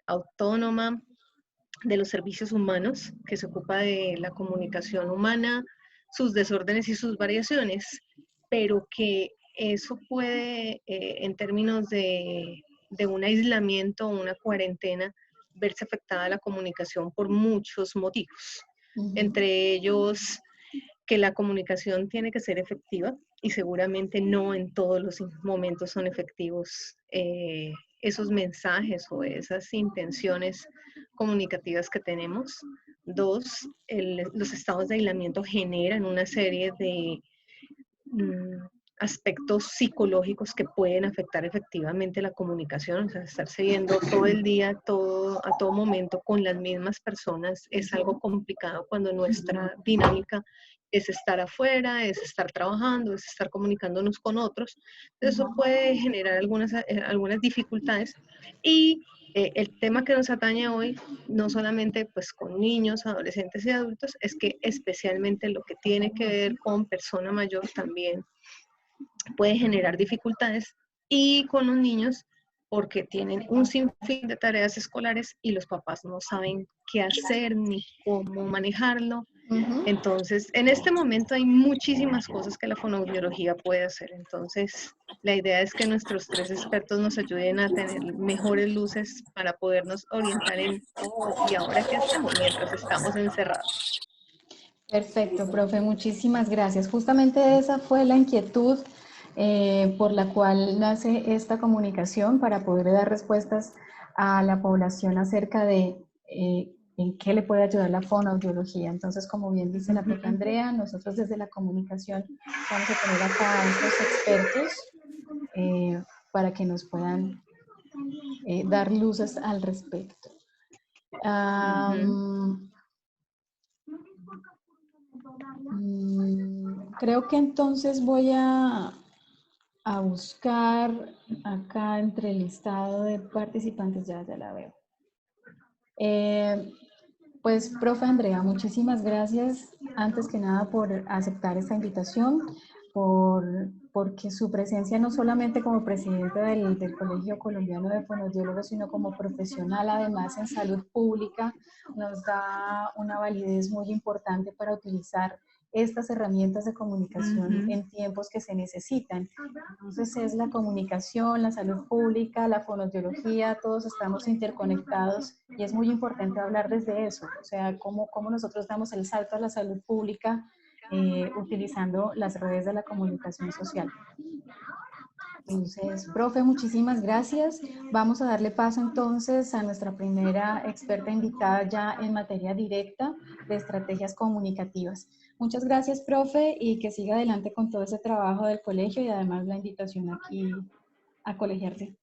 autónoma de los servicios humanos, que se ocupa de la comunicación humana, sus desórdenes y sus variaciones, pero que eso puede, en términos de un aislamiento o una cuarentena, verse afectada la comunicación por muchos motivos. Entre ellos, que la comunicación tiene que ser efectiva y seguramente no en todos los momentos son efectivos esos mensajes o esas intenciones comunicativas que tenemos. Dos, los estados de aislamiento generan una serie de aspectos psicológicos que pueden afectar efectivamente la comunicación, o sea, estarse viendo todo el día, a todo momento con las mismas personas es algo complicado cuando nuestra dinámica es estar afuera, es estar trabajando, es estar comunicándonos con otros. Eso puede generar algunas dificultades y el tema que nos atañe hoy, no solamente pues con niños, adolescentes y adultos, es que especialmente lo que tiene que ver con persona mayor también puede generar dificultades y con los niños porque tienen un sinfín de tareas escolares y los papás no saben qué hacer ni cómo manejarlo. Entonces, en este momento hay muchísimas cosas que la fonoaudiología puede hacer. Entonces, la idea es que nuestros tres expertos nos ayuden a tener mejores luces para podernos orientar en, ¿y ahora qué hacemos mientras estamos encerrados? Perfecto, profe, muchísimas gracias. Justamente esa fue la inquietud por la cual nace esta comunicación para poder dar respuestas a la población acerca de en qué le puede ayudar la fonoaudiología. Entonces, como bien dice la profe Andrea, nosotros desde la comunicación vamos a tener acá a estos expertos para que nos puedan dar luces al respecto. Creo que entonces voy a buscar acá entre el listado de participantes, ya la veo. Pues, profe Andrea, muchísimas gracias antes que nada por aceptar esta invitación, porque su presencia no solamente como presidenta del Colegio Colombiano de Fonoaudiólogos, sino como profesional además en salud pública, nos da una validez muy importante para utilizar estas herramientas de comunicación en tiempos que se necesitan. Entonces es la comunicación, la salud pública, la fonoaudiología, todos estamos interconectados y es muy importante hablar desde eso, o sea, cómo nosotros damos el salto a la salud pública utilizando las redes de la comunicación social. Entonces, profe, muchísimas gracias. Vamos a darle paso entonces a nuestra primera experta invitada ya en materia directa de estrategias comunicativas. Muchas gracias, profe, y que siga adelante con todo ese trabajo del colegio y además la invitación aquí a colegiarse.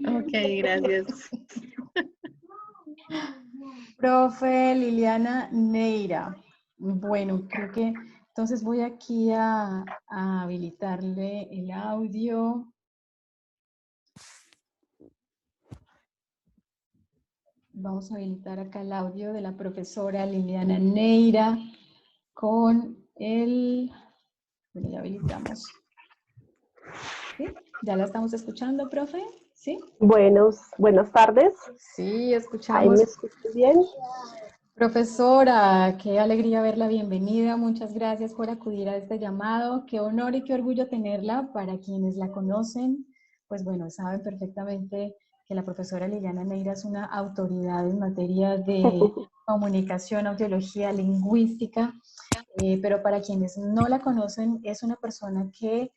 Ok, gracias. Profe Liliana Neira. Bueno, creo que entonces voy aquí a habilitarle el audio. Vamos a habilitar acá el audio de la profesora Liliana Neira con el... Bueno, ya habilitamos. ¿Sí? ¿Ya la estamos escuchando, profe? ¿Sí? Buenas tardes. Sí, escuchamos. ¿Ahí me escuchas bien? Profesora, qué alegría verla, bienvenida, muchas gracias por acudir a este llamado, qué honor y qué orgullo tenerla. Para quienes la conocen, pues bueno, saben perfectamente que la profesora Liliana Neira es una autoridad en materia de comunicación, audiología, lingüística, pero para quienes no la conocen, es una persona que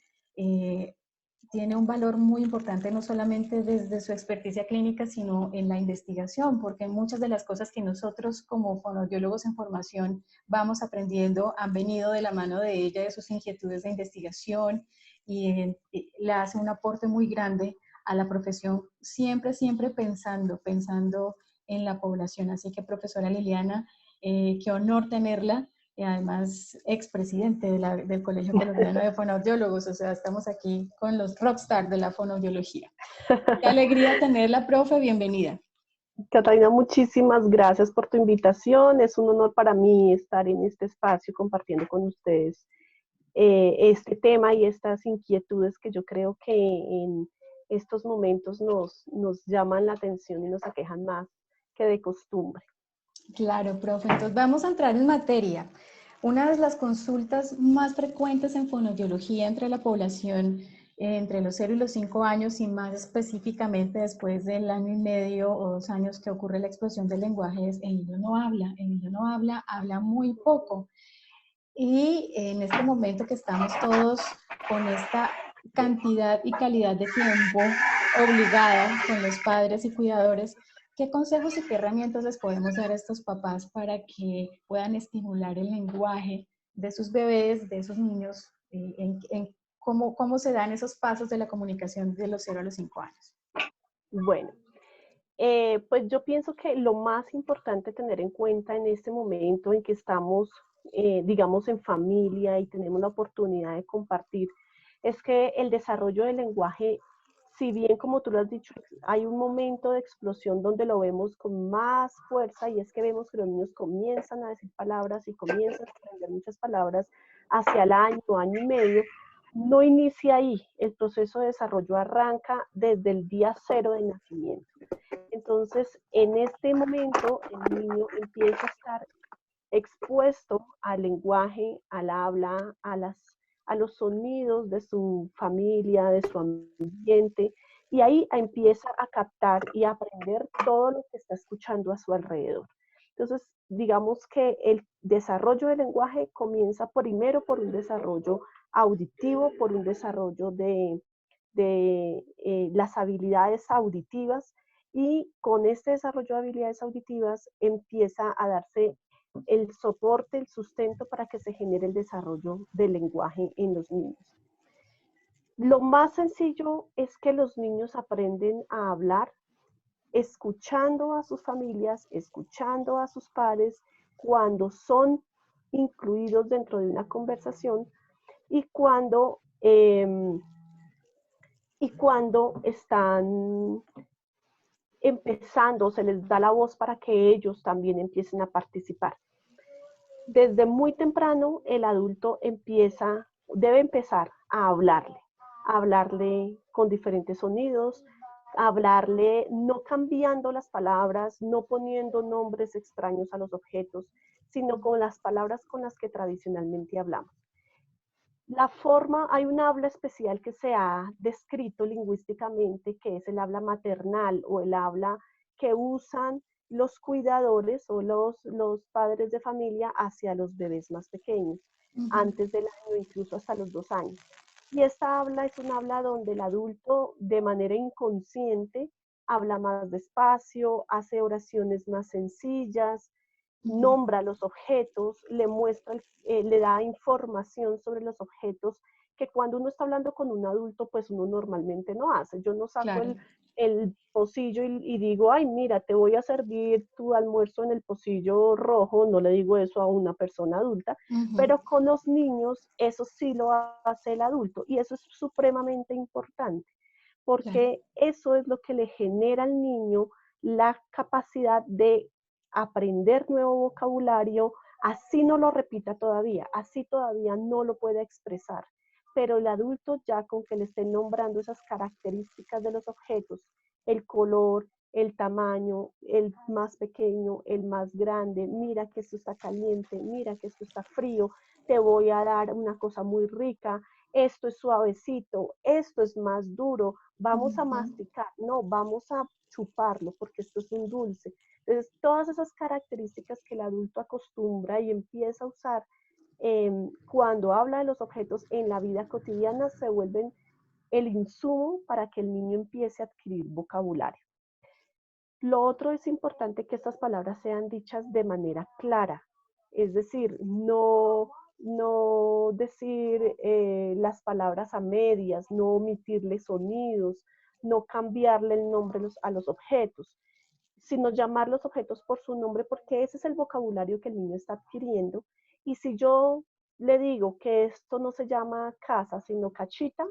tiene un valor muy importante no solamente desde su experticia clínica, sino en la investigación, porque muchas de las cosas que nosotros como fonoaudiólogos en formación vamos aprendiendo han venido de la mano de ella, de sus inquietudes de investigación, y le hace un aporte muy grande a la profesión, siempre pensando en la población. Así que, profesora Liliana, qué honor tenerla. Y además expresidente del Colegio Colombiano de Fonoaudiólogos, o sea, estamos aquí con los rockstars de la fonoaudiología. Qué alegría tenerla, profe, bienvenida. Catalina, muchísimas gracias por tu invitación. Es un honor para mí estar en este espacio compartiendo con ustedes este tema y estas inquietudes que yo creo que en estos momentos nos llaman la atención y nos aquejan más que de costumbre. Claro, profe. Entonces vamos a entrar en materia. Una de las consultas más frecuentes en fonoaudiología entre la población entre los 0 y los 5 años y más específicamente después del año y medio o 2 años que ocurre la explosión del lenguaje es el niño no habla, el niño no habla, habla muy poco. Y en este momento que estamos todos con esta cantidad y calidad de tiempo obligada con los padres y cuidadores, ¿qué consejos y qué herramientas les podemos dar a estos papás para que puedan estimular el lenguaje de sus bebés, de esos niños, cómo se dan esos pasos de la comunicación de los 0 a los 5 años? Bueno, pues yo pienso que lo más importante tener en cuenta en este momento en que estamos, digamos, en familia y tenemos la oportunidad de compartir, es que el desarrollo del lenguaje, si bien como tú lo has dicho, hay un momento de explosión donde lo vemos con más fuerza y es que vemos que los niños comienzan a decir palabras y comienzan a aprender muchas palabras hacia el año, año y medio, no inicia ahí. El proceso de desarrollo arranca desde el día 0 de nacimiento. Entonces, en este momento, el niño empieza a estar expuesto al lenguaje, al habla, a los sonidos de su familia, de su ambiente, y ahí empieza a captar y a aprender todo lo que está escuchando a su alrededor. Entonces, digamos que el desarrollo del lenguaje comienza primero por un desarrollo auditivo, por un desarrollo de las habilidades auditivas, y con este desarrollo de habilidades auditivas empieza a darse el soporte, el sustento para que se genere el desarrollo del lenguaje en los niños. Lo más sencillo es que los niños aprenden a hablar escuchando a sus familias, escuchando a sus padres cuando son incluidos dentro de una conversación y cuando están empezando, se les da la voz para que ellos también empiecen a participar. Desde muy temprano el adulto debe empezar a hablarle con diferentes sonidos, a hablarle no cambiando las palabras, no poniendo nombres extraños a los objetos, sino con las palabras con las que tradicionalmente hablamos. Hay un habla especial que se ha descrito lingüísticamente, que es el habla maternal o el habla que usan los cuidadores o los padres de familia hacia los bebés más pequeños, antes del año, incluso hasta los 2 años. Y esta habla es un habla donde el adulto de manera inconsciente habla más despacio, hace oraciones más sencillas, nombra los objetos, le da información sobre los objetos que cuando uno está hablando con un adulto, pues uno normalmente no hace. Yo no saco Claro. el pocillo y digo, ay, mira, te voy a servir tu almuerzo en el pocillo rojo, no le digo eso a una persona adulta, pero con los niños eso sí lo hace el adulto y eso es supremamente importante, porque eso es lo que le genera al niño la capacidad de aprender nuevo vocabulario, así no lo repita todavía, así todavía no lo puede expresar. Pero el adulto ya con que le estén nombrando esas características de los objetos, el color, el tamaño, el más pequeño, el más grande, mira que esto está caliente, mira que esto está frío, te voy a dar una cosa muy rica, esto es suavecito, esto es más duro, vamos a masticar, no, vamos a chuparlo porque esto es un dulce. Entonces, todas esas características que el adulto acostumbra y empieza a usar cuando habla de los objetos en la vida cotidiana se vuelven el insumo para que el niño empiece a adquirir vocabulario. Lo otro es importante que estas palabras sean dichas de manera clara, es decir, no decir las palabras a medias, no omitirle sonidos, no cambiarle el nombre a los objetos, sino llamar los objetos por su nombre, porque ese es el vocabulario que el niño está adquiriendo. Y si yo le digo que esto no se llama casa, sino cachita,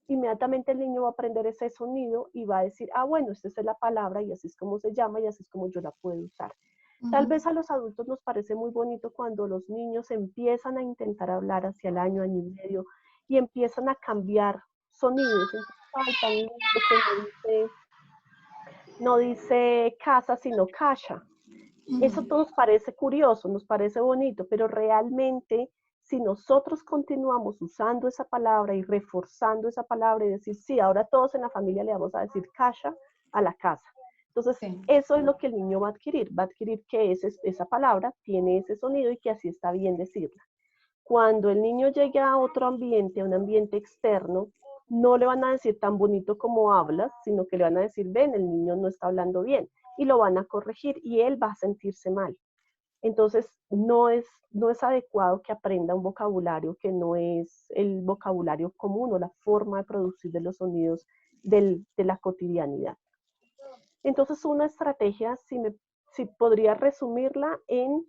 inmediatamente el niño va a aprender ese sonido y va a decir, ah, bueno, esta es la palabra y así es como se llama y así es como yo la puedo usar. Tal vez a los adultos nos parece muy bonito cuando los niños empiezan a intentar hablar hacia el año, año y medio, y empiezan a cambiar sonidos. Entonces falta un niño que no dice casa, sino kasha. Eso nos parece curioso, nos parece bonito, pero realmente si nosotros continuamos usando esa palabra y reforzando esa palabra y decir, sí, ahora todos en la familia le vamos a decir kasha a la casa. Entonces, Sí. eso es lo que el niño va a adquirir que esa palabra tiene ese sonido y que así está bien decirla. Cuando el niño llegue a otro ambiente, a un ambiente externo, no le van a decir tan bonito como hablas, sino que le van a decir, ven, el niño no está hablando bien, y lo van a corregir y él va a sentirse mal. Entonces, no es adecuado que aprenda un vocabulario que no es el vocabulario común o la forma de producir de los sonidos de la cotidianidad. Entonces, una estrategia, si podría resumirla en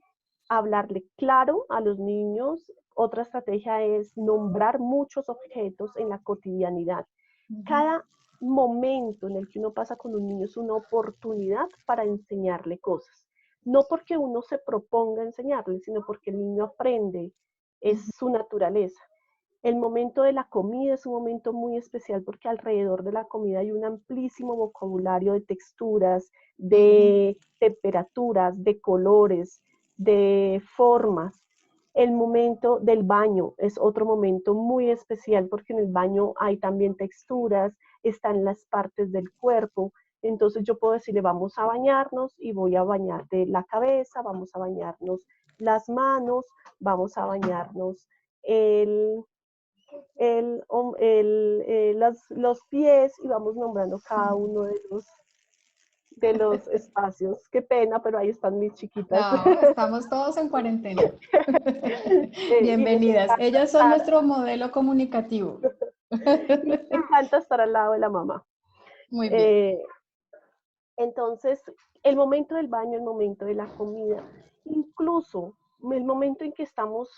hablarle claro a los niños. Otra estrategia es nombrar muchos objetos en la cotidianidad. Cada momento en el que uno pasa con un niño es una oportunidad para enseñarle cosas. No porque uno se proponga enseñarle, sino porque el niño aprende, es su naturaleza. El momento de la comida es un momento muy especial porque alrededor de la comida hay un amplísimo vocabulario de texturas, de temperaturas, de colores, de formas. El momento del baño es otro momento muy especial porque en el baño hay también texturas, están las partes del cuerpo. Entonces yo puedo decirle, vamos a bañarnos y voy a bañarte la cabeza, vamos a bañarnos las manos, vamos a bañarnos los pies y vamos nombrando cada uno de los espacios. Qué pena, pero ahí están mis chiquitas. No, estamos todos en cuarentena. Y les Bienvenidas. encanta Ellas son estar, nuestro modelo comunicativo. y les encanta estar al lado de la mamá. Muy bien. Entonces, el momento del baño, el momento de la comida, incluso el momento en que estamos,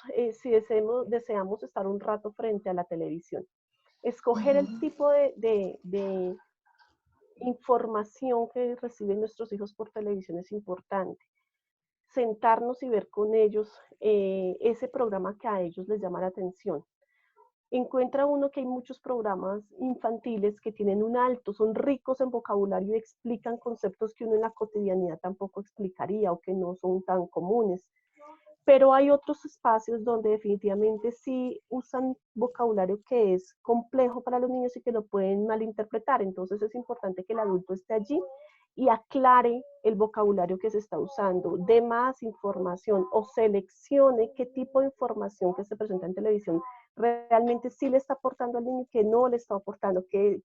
si deseamos estar un rato frente a la televisión. Escoger el tipo de información que reciben nuestros hijos por televisión es importante. Sentarnos y ver con ellos ese programa que a ellos les llama la atención. Encuentra uno que hay muchos programas infantiles que tienen un alto, son ricos en vocabulario y explican conceptos que uno en la cotidianidad tampoco explicaría o que no son tan comunes. Pero hay otros espacios donde definitivamente sí usan vocabulario que es complejo para los niños y que lo pueden malinterpretar. Entonces es importante que el adulto esté allí y aclare el vocabulario que se está usando, dé más información o seleccione qué tipo de información que se presenta en televisión realmente sí le está aportando al niño y qué no le está aportando, qué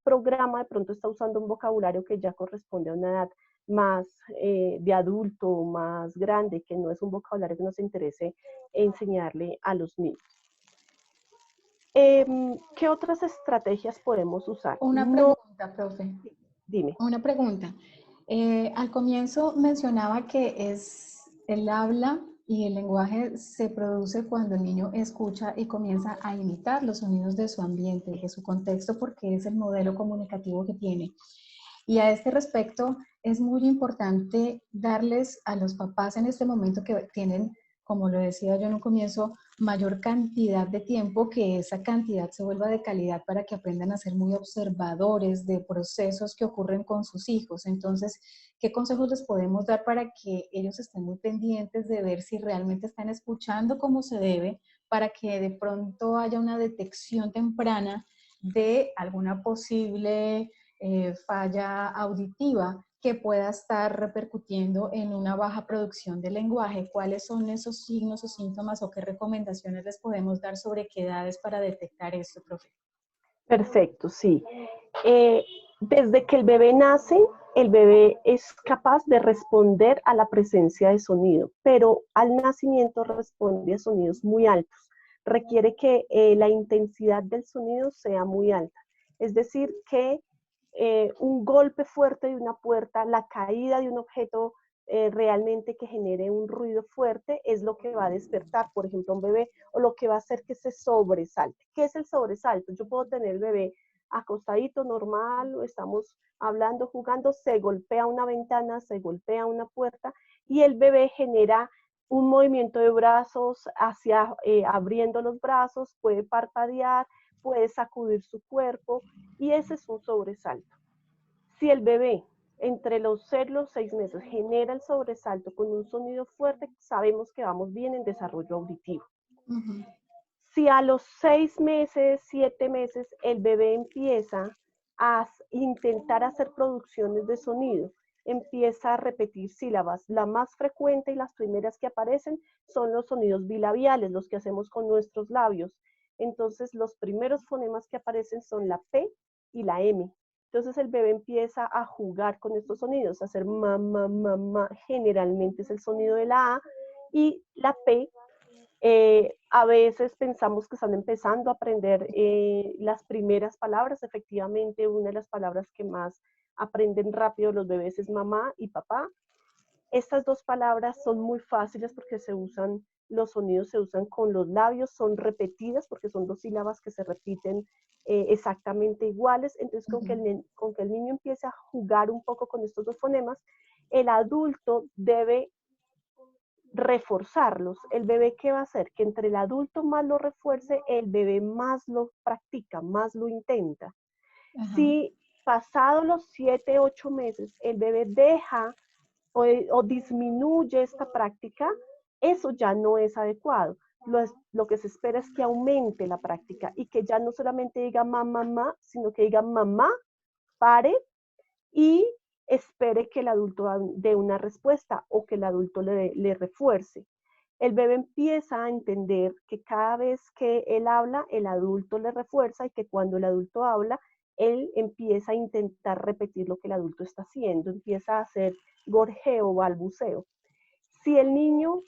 programa de pronto está usando un vocabulario que ya corresponde a una edad más de adulto, más grande, que no es un vocabulario que nos interese enseñarle a los niños. ¿Qué otras estrategias podemos usar? Una pregunta, profe. Dime. Una pregunta. Al comienzo mencionaba que el habla y el lenguaje se produce cuando el niño escucha y comienza a imitar los sonidos de su ambiente, de su contexto, porque es el modelo comunicativo que tiene. Y a este respecto, es muy importante darles a los papás en este momento que tienen, como lo decía yo en un comienzo, mayor cantidad de tiempo, que esa cantidad se vuelva de calidad para que aprendan a ser muy observadores de procesos que ocurren con sus hijos. Entonces, ¿qué consejos les podemos dar para que ellos estén muy pendientes de ver si realmente están escuchando como se debe, para que de pronto haya una detección temprana de alguna posible falla auditiva que pueda estar repercutiendo en una baja producción del lenguaje? ¿Cuáles son esos signos o síntomas o qué recomendaciones les podemos dar sobre qué edades para detectar esto, profe? Perfecto, sí. Desde que el bebé nace, el bebé es capaz de responder a la presencia de sonido, pero al nacimiento responde a sonidos muy altos. Requiere que la intensidad del sonido sea muy alta. Es decir, que un golpe fuerte de una puerta, la caída de un objeto realmente que genere un ruido fuerte es lo que va a despertar, por ejemplo, a un bebé, o lo que va a hacer que se sobresalte. ¿Qué es el sobresalto? Yo puedo tener el bebé acostadito, normal, estamos hablando, jugando, se golpea una ventana, se golpea una puerta y el bebé genera un movimiento de brazos hacia abriendo los brazos, puede parpadear, puede sacudir su cuerpo y ese es un sobresalto. Si el bebé entre los 0 y los 6 meses genera el sobresalto con un sonido fuerte, sabemos que vamos bien en desarrollo auditivo. Si a los 6 meses, 7 meses, el bebé empieza a intentar hacer producciones de sonido, empieza a repetir sílabas, la más frecuente y las primeras que aparecen son los sonidos bilabiales, los que hacemos con nuestros labios. Entonces, los primeros fonemas que aparecen son la P y la M. Entonces, el bebé empieza a jugar con estos sonidos, a hacer ma, ma, ma, ma. Generalmente es el sonido de la A, y la P. A veces pensamos que están empezando a aprender las primeras palabras. Efectivamente, una de las palabras que más aprenden rápido los bebés es mamá y papá. Estas dos palabras son muy fáciles porque los sonidos se usan con los labios, son repetidas porque son dos sílabas que se repiten exactamente iguales. Entonces, con que el niño empiece a jugar un poco con estos dos fonemas, el adulto debe reforzarlos. El bebé, ¿qué va a hacer? Que entre el adulto más lo refuerce, el bebé más lo practica, más lo intenta. Si pasado los 7, 8 meses el bebé deja o disminuye esta práctica, eso ya no es adecuado. Lo que se espera es que aumente la práctica y que ya no solamente diga mamá, mamá, sino que diga mamá, pare, y espere que el adulto dé una respuesta o que el adulto le refuerce. El bebé empieza a entender que cada vez que él habla, el adulto le refuerza, y que cuando el adulto habla, él empieza a intentar repetir lo que el adulto está haciendo, empieza a hacer gorjeo, balbuceo. Si el niño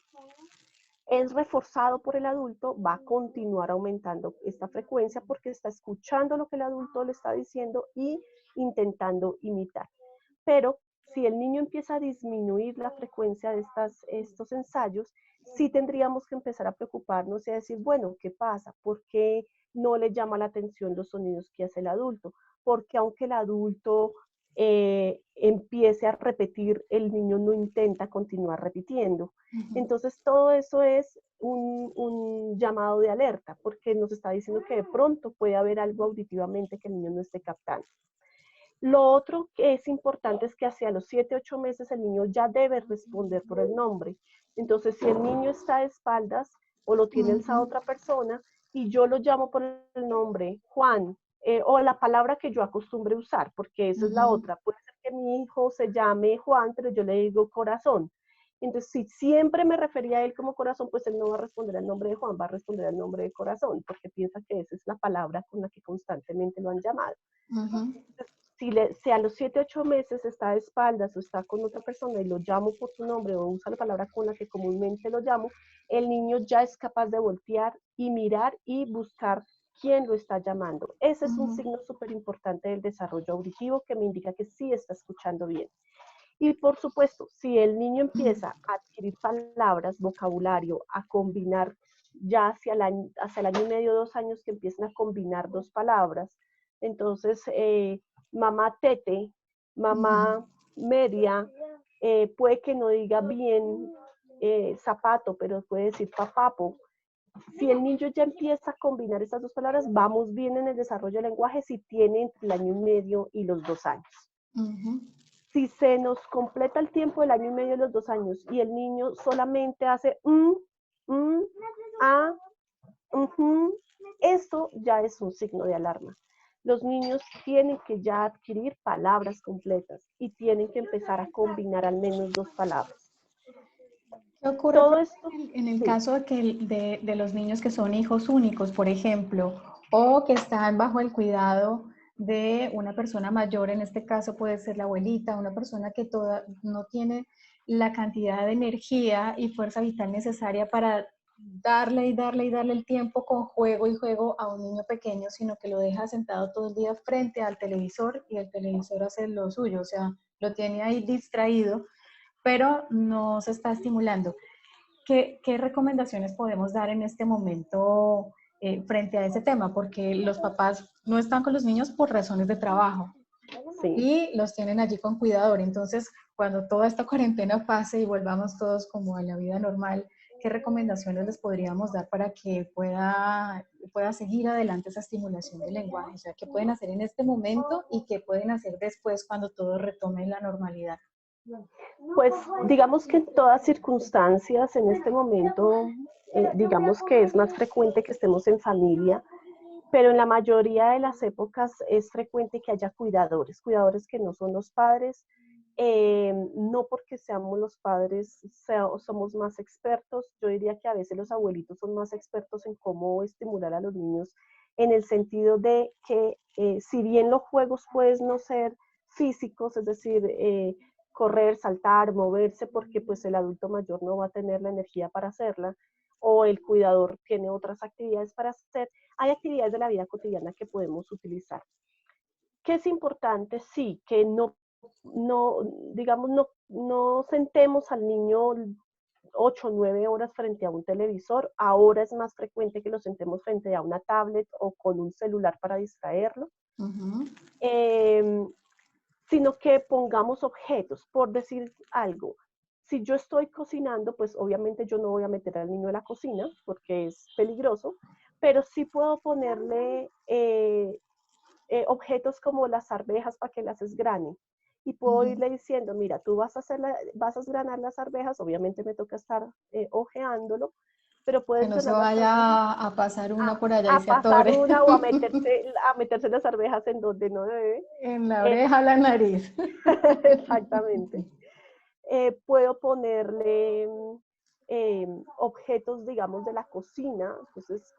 es reforzado por el adulto, va a continuar aumentando esta frecuencia porque está escuchando lo que el adulto le está diciendo y intentando imitar. Pero si el niño empieza a disminuir la frecuencia de estos ensayos, sí tendríamos que empezar a preocuparnos y a decir, bueno, ¿qué pasa? ¿Por qué no le llama la atención los sonidos que hace el adulto? Porque aunque el adulto empiece a repetir, el niño no intenta continuar repitiendo. Entonces todo eso es un llamado de alerta, porque nos está diciendo que de pronto puede haber algo auditivamente que el niño no esté captando. Lo otro que es importante es que hacia los 7, 8 meses el niño ya debe responder por el nombre. Entonces, si el niño está de espaldas o lo tiene alzado otra persona y yo lo llamo por el nombre, Juan, o la palabra que yo acostumbre usar, porque esa es la otra. Puede ser que mi hijo se llame Juan, pero yo le digo corazón. Entonces, si siempre me refería a él como corazón, pues él no va a responder al nombre de Juan, va a responder al nombre de corazón, porque piensa que esa es la palabra con la que constantemente lo han llamado. Entonces, si a los 7, 8 meses está de espaldas o está con otra persona y lo llamo por su nombre o usa la palabra con la que comúnmente lo llamo, el niño ya es capaz de voltear y mirar y buscar quién lo está llamando. Ese es un signo súper importante del desarrollo auditivo que me indica que sí está escuchando bien. Y por supuesto, si el niño empieza a adquirir palabras, vocabulario, a combinar ya hacia el año y medio, 2 años, que empiezan a combinar dos palabras, entonces mamá tete, mamá media, puede que no diga bien zapato, pero puede decir papapo. Si el niño ya empieza a combinar estas dos palabras, vamos bien en el desarrollo del lenguaje si tiene entre el año y medio y los 2 años. Si se nos completa el tiempo del año y medio y los 2 años y el niño solamente hace eso ya es un signo de alarma. Los niños tienen que ya adquirir palabras completas y tienen que empezar a combinar al menos 2 palabras. ¿Qué ocurre en el caso de los niños que son hijos únicos, por ejemplo, o que están bajo el cuidado de una persona mayor? En este caso puede ser la abuelita, una persona que no tiene la cantidad de energía y fuerza vital necesaria para darle el tiempo con juego y juego a un niño pequeño, sino que lo deja sentado todo el día frente al televisor y el televisor hace lo suyo, o sea, lo tiene ahí distraído, pero no se está estimulando. ¿Qué recomendaciones podemos dar en este momento frente a ese tema? Porque los papás no están con los niños por razones de trabajo y los tienen allí con cuidador. Entonces, cuando toda esta cuarentena pase y volvamos todos como a la vida normal, ¿qué recomendaciones les podríamos dar para que pueda pueda seguir adelante esa estimulación del lenguaje? O sea, ¿qué pueden hacer en este momento y qué pueden hacer después cuando todo retome la normalidad? Pues digamos que en todas circunstancias, en este momento, digamos que es más frecuente que estemos en familia, pero en la mayoría de las épocas es frecuente que haya cuidadores, cuidadores que no son los padres, no porque seamos los padres somos más expertos, yo diría que a veces los abuelitos son más expertos en cómo estimular a los niños, en el sentido de que si bien los juegos pueden no ser físicos, es decir, correr, saltar, moverse, porque pues el adulto mayor no va a tener la energía para hacerla, o el cuidador tiene otras actividades para hacer, hay actividades de la vida cotidiana que podemos utilizar. ¿Qué es importante? Sí, que digamos, no sentemos al niño 8 o 9 horas frente a un televisor. Ahora es más frecuente que lo sentemos frente a una tablet o con un celular para distraerlo. Sino que pongamos objetos, por decir algo. Si yo estoy cocinando, pues obviamente yo no voy a meter al niño en la cocina porque es peligroso, pero sí puedo ponerle objetos como las arvejas para que las esgrane. Y puedo irle diciendo, mira, tú vas a esgranar las arvejas, obviamente me toca estar ojeándolo, pero Que puedes no se esgranar las arvejas, vaya a pasar una por allá y a se pasar atore. una o a meterse las arvejas en donde no debe. En la oreja, la nariz. Exactamente. Puedo ponerle objetos, digamos, de la cocina. Entonces,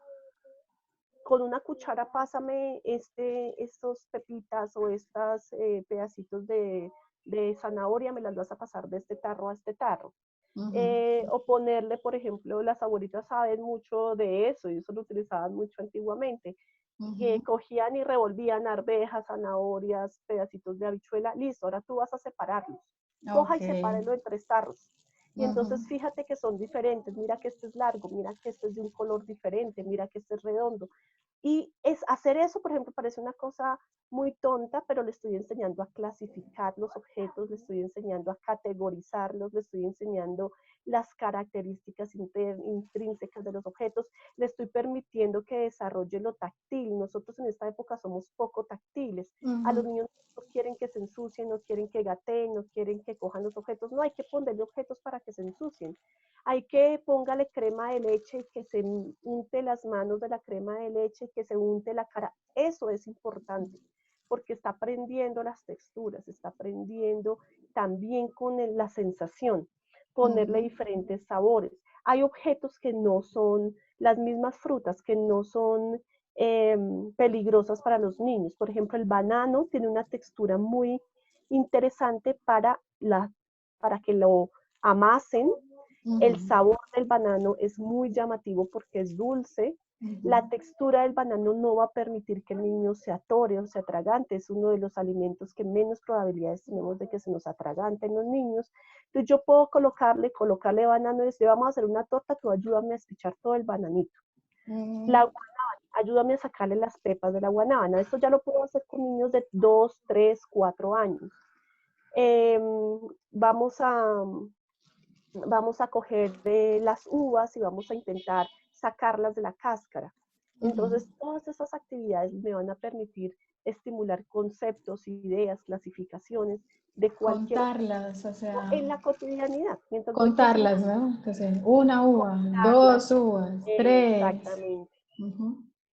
con una cuchara pásame estos pepitas o estos pedacitos de zanahoria, me las vas a pasar de este tarro a este tarro. O ponerle, por ejemplo, las abuelitas saben mucho de eso y eso lo utilizaban mucho antiguamente. Que cogían y revolvían arvejas, zanahorias, pedacitos de habichuela, listo, ahora tú vas a separarlos. Coja y sepárenlo en 3 tarros. Y entonces fíjate que son diferentes, mira que este es largo, mira que este es de un color diferente, mira que este es redondo. Y hacer eso, por ejemplo, parece una cosa muy tonta, pero le estoy enseñando a clasificar los objetos, le estoy enseñando a categorizarlos, le estoy enseñando las características intrínsecas de los objetos, le estoy permitiendo que desarrolle lo táctil. Nosotros en esta época somos poco táctiles. A los niños no quieren que se ensucien, no quieren que gateen, no quieren que cojan los objetos. No, hay que ponerle objetos para que se ensucien. Hay que póngale crema de leche y que se unte las manos de la crema de leche y que se unte la cara. Eso es importante porque está aprendiendo las texturas, está aprendiendo también con la sensación, ponerle diferentes sabores. Hay objetos que no son, las mismas frutas que no son peligrosas para los niños. Por ejemplo, el banano tiene una textura muy interesante para que lo amasen. El sabor del banano es muy llamativo porque es dulce. La textura del banano no va a permitir que el niño se atore o se atragante. Es uno de los alimentos que menos probabilidades tenemos de que se nos atraganten los niños. Entonces yo puedo colocarle banano y decir, vamos a hacer una torta, tú ayúdame a espichar todo el bananito. La guanábana, ayúdame a sacarle las pepas de la guanábana. Esto ya lo puedo hacer con niños de 2, 3, 4 años. Vamos a coger de las uvas y vamos a intentar sacarlas de la cáscara. Entonces, todas estas actividades me van a permitir estimular conceptos, ideas, clasificaciones de cualquier... Contarlas, o sea... En la cotidianidad. Contarlas, ¿no? Entonces, una uva, contarlas, 2 uvas, 3. exactamente.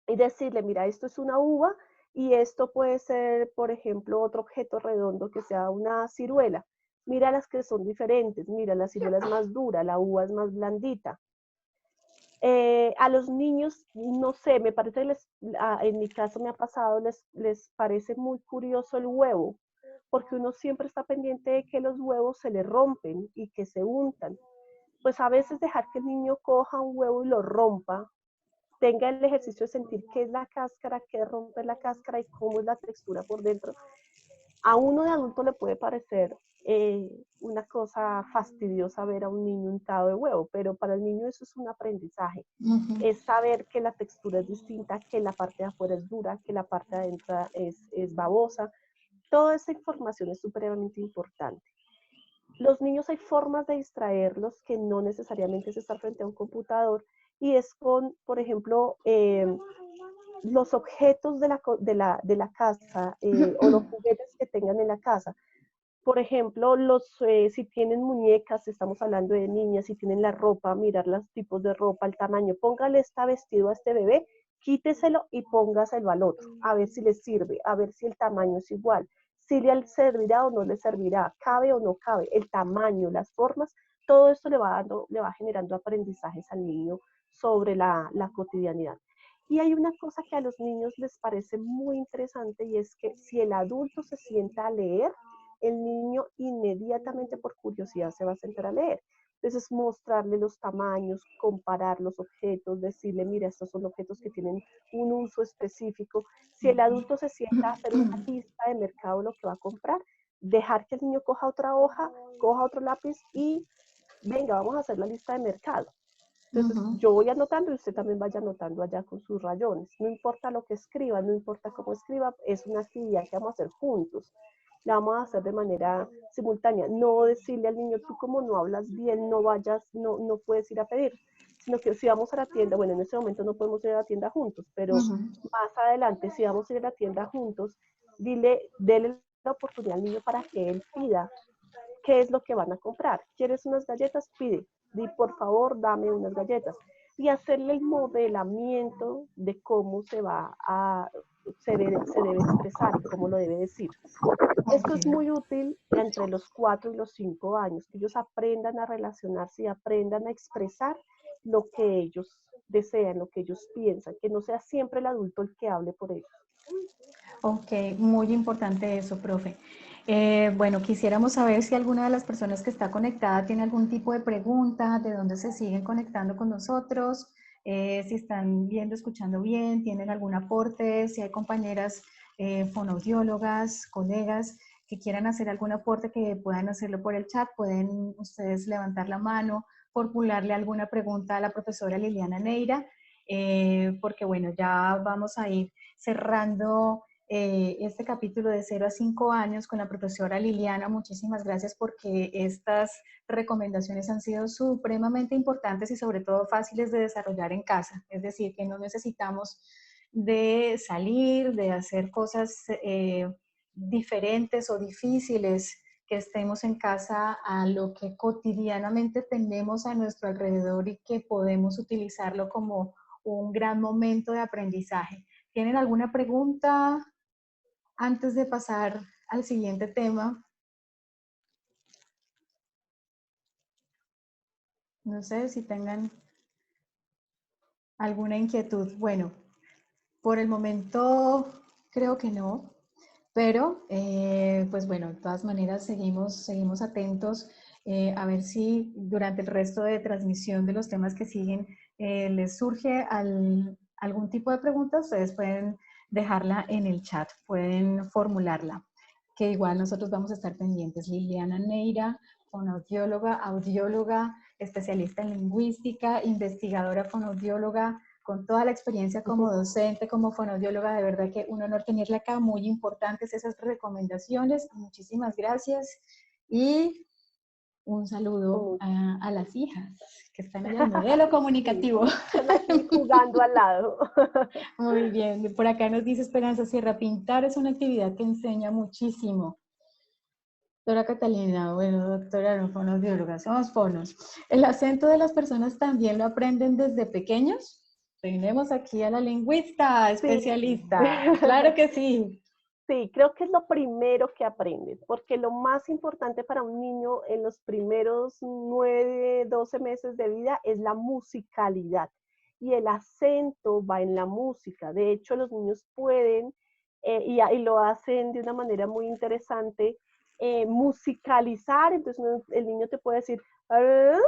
Y decirle, mira, esto es una uva y esto puede ser, por ejemplo, otro objeto redondo que sea una ciruela. Mira las que son diferentes, mira, la ciruela es más dura, la uva es más blandita. A los niños, no sé, me parece, en mi caso me ha pasado, les parece muy curioso el huevo, porque uno siempre está pendiente de que los huevos se le rompen y que se untan. Pues a veces dejar que el niño coja un huevo y lo rompa, tenga el ejercicio de sentir qué es la cáscara, qué rompe la cáscara y cómo es la textura por dentro. A uno de adulto le puede parecer una cosa fastidiosa ver a un niño untado de huevo, pero para el niño eso es un aprendizaje. Es saber que la textura es distinta, que la parte de afuera es dura, que la parte de adentro es babosa. Toda esa información es supremamente importante. Los niños hay formas de distraerlos que no necesariamente es estar frente a un computador y es con, por ejemplo, los objetos de la casa o los juguetes que tengan en la casa. Por ejemplo, si tienen muñecas, estamos hablando de niñas, si tienen la ropa, mirar los tipos de ropa, el tamaño, póngale este vestido a este bebé, quíteselo y póngaselo al otro, a ver si le sirve, a ver si el tamaño es igual, si le servirá o no le servirá, cabe o no cabe, el tamaño, las formas, todo esto le va generando aprendizajes al niño sobre la cotidianidad. Y hay una cosa que a los niños les parece muy interesante y es que si el adulto se sienta a leer, el niño inmediatamente por curiosidad se va a sentar a leer. Entonces, mostrarle los tamaños, comparar los objetos, decirle, mira, estos son objetos que tienen un uso específico. Si el adulto se sienta a hacer una lista de mercado de lo que va a comprar, dejar que el niño coja otra hoja, coja otro lápiz y venga, vamos a hacer la lista de mercado. Entonces, yo voy anotando y usted también vaya anotando allá con sus rayones. No importa lo que escriba, no importa cómo escriba, es una actividad que vamos a hacer juntos. La vamos a hacer de manera simultánea. No decirle al niño, tú como no hablas bien, no vayas, no puedes ir a pedir. Sino que si vamos a la tienda, bueno, en este momento no podemos ir a la tienda juntos, pero más adelante, si vamos a ir a la tienda juntos, dele la oportunidad al niño para que él pida qué es lo que van a comprar. ¿Quieres unas galletas? Pide. Di, por favor, dame unas galletas. Y hacerle el modelamiento de cómo se debe expresar y cómo lo debe decir. Esto es muy útil entre los 4 y los 5 años, que ellos aprendan a relacionarse y aprendan a expresar lo que ellos desean, lo que ellos piensan, que no sea siempre el adulto el que hable por ellos. Ok, muy importante eso, profe. Bueno, quisiéramos saber si alguna de las personas que está conectada tiene algún tipo de pregunta, de dónde se siguen conectando con nosotros, si están viendo, escuchando bien, tienen algún aporte, si hay compañeras fonoaudiólogas, colegas que quieran hacer algún aporte, que puedan hacerlo por el chat, pueden ustedes levantar la mano, formularle alguna pregunta a la profesora Liliana Neira, porque bueno, ya vamos a ir cerrando este capítulo de 0 a 5 años con la profesora Liliana. Muchísimas gracias porque estas recomendaciones han sido supremamente importantes y sobre todo fáciles de desarrollar en casa. Es decir, que no necesitamos de salir, de hacer cosas diferentes o difíciles, que estemos en casa a lo que cotidianamente tenemos a nuestro alrededor y que podemos utilizarlo como un gran momento de aprendizaje. ¿Tienen alguna pregunta antes de pasar al siguiente tema? No sé si tengan alguna inquietud. Bueno, por el momento creo que no, pero pues bueno, de todas maneras seguimos atentos a ver si durante el resto de transmisión de los temas que siguen les surge algún tipo de pregunta. Ustedes pueden dejarla en el chat, pueden formularla, que igual nosotros vamos a estar pendientes. Liliana Neira, fonoaudióloga, audióloga, especialista en lingüística, investigadora fonoaudióloga, con toda la experiencia como docente, como fonoaudióloga. De verdad que un honor tenerla acá, muy importantes esas recomendaciones. Muchísimas gracias y un saludo a las hijas que están en el modelo comunicativo. Sí, están aquí jugando al lado. Muy bien, por acá nos dice Esperanza Sierra, pintar es una actividad que enseña muchísimo. Doctora Catalina, bueno, doctora, no, fonoaudióloga, somos fonos. ¿El acento de las personas también lo aprenden desde pequeños? Tenemos aquí a la lingüista especialista. Sí. Claro que sí. Sí, creo que es lo primero que aprenden, porque lo más importante para un niño en los primeros 9, 12 meses de vida es la musicalidad. Y el acento va en la música. De hecho, los niños pueden, y lo hacen de una manera muy interesante, musicalizar. Entonces, el niño te puede decir, ¿ah?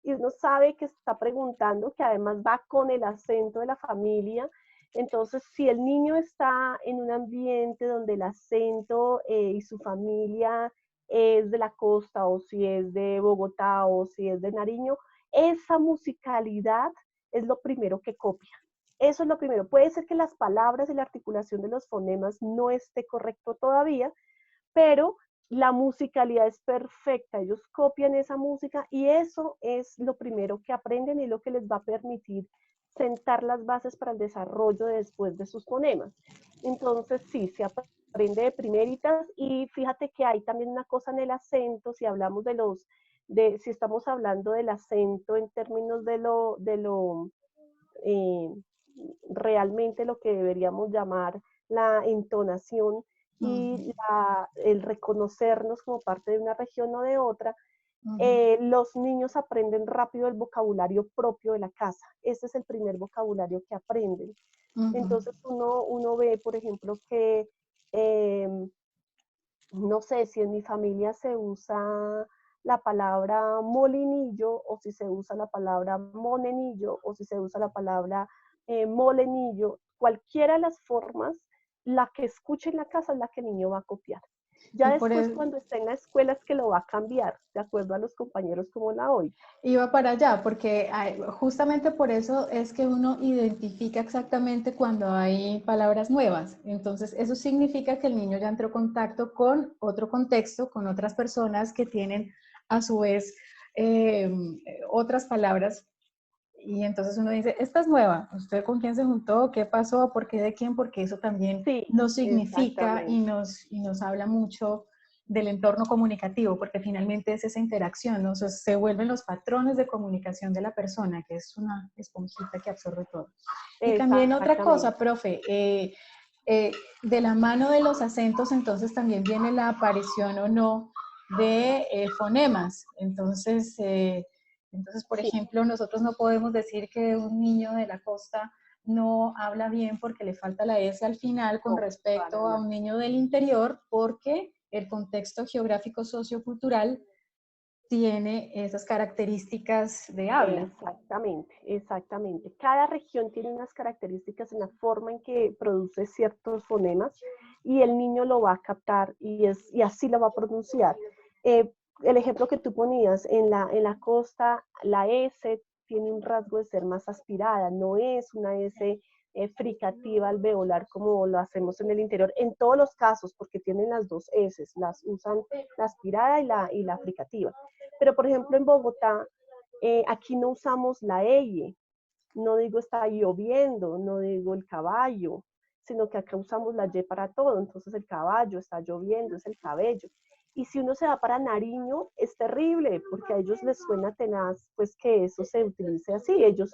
Y uno sabe que está preguntando, que además va con el acento de la familia. Entonces, si el niño está en un ambiente donde el acento y su familia es de la costa, o si es de Bogotá, o si es de Nariño, esa musicalidad es lo primero que copia. Eso es lo primero. Puede ser que las palabras y la articulación de los fonemas no esté correcto todavía, pero la musicalidad es perfecta. Ellos copian esa música y eso es lo primero que aprenden y lo que les va a permitir sentar las bases para el desarrollo después de sus fonemas. Entonces, sí, se aprende de primeritas y fíjate que hay también una cosa en el acento, si hablamos si estamos hablando del acento en términos de lo eh, realmente lo que deberíamos llamar la entonación y el reconocernos como parte de una región o de otra, los niños aprenden rápido el vocabulario propio de la casa. Ese es el primer vocabulario que aprenden. Entonces uno ve, por ejemplo, que, no sé, si en mi familia se usa la palabra molinillo, o si se usa la palabra monenillo, o si se usa la palabra molenillo, cualquiera de las formas, la que escuche en la casa es la que el niño va a copiar. Ya Y por después, eso cuando esté en la escuela, es que lo va a cambiar, de acuerdo a los compañeros como la oiga. iba para allá, porque justamente por eso es que uno identifica exactamente cuando hay palabras nuevas. Entonces, eso significa que el niño ya entró en contacto con otro contexto, con otras personas que tienen a su vez eh, otras palabras. Y entonces uno dice, esta es nueva, ¿usted con quién se juntó? ¿Qué pasó? ¿Por qué de quién? Porque eso también Sí, nos significa exactamente. y nos habla mucho del entorno comunicativo, porque finalmente es esa interacción, ¿no? O sea, se vuelven los patrones de comunicación de la persona, que es una esponjita que absorbe todo. Y también otra cosa, Exactamente. profe, de la mano de los acentos, entonces también viene la aparición o no de fonemas. Entonces, por Sí, ejemplo, nosotros no podemos decir que un niño de la costa no habla bien porque le falta la S al final con no, para respecto a un nada. niño del interior, porque el contexto geográfico sociocultural tiene esas características de habla. Exactamente, exactamente. Cada región tiene unas características en la forma en que produce ciertos fonemas y el niño lo va a captar y así lo va a pronunciar. El ejemplo que tú ponías, en la costa, la S tiene un rasgo de ser más aspirada, no es una S fricativa alveolar como lo hacemos en el interior, en todos los casos, porque tienen las dos S, las usan la aspirada y la fricativa. Pero, por ejemplo, en Bogotá, aquí no usamos la eye, no digo está lloviendo, no digo el caballo, sino que acá usamos la y para todo, entonces el caballo está lloviendo, es el cabello. Y si uno se va para Nariño, es terrible, porque a ellos les suena tenaz, pues que eso se utilice así, ellos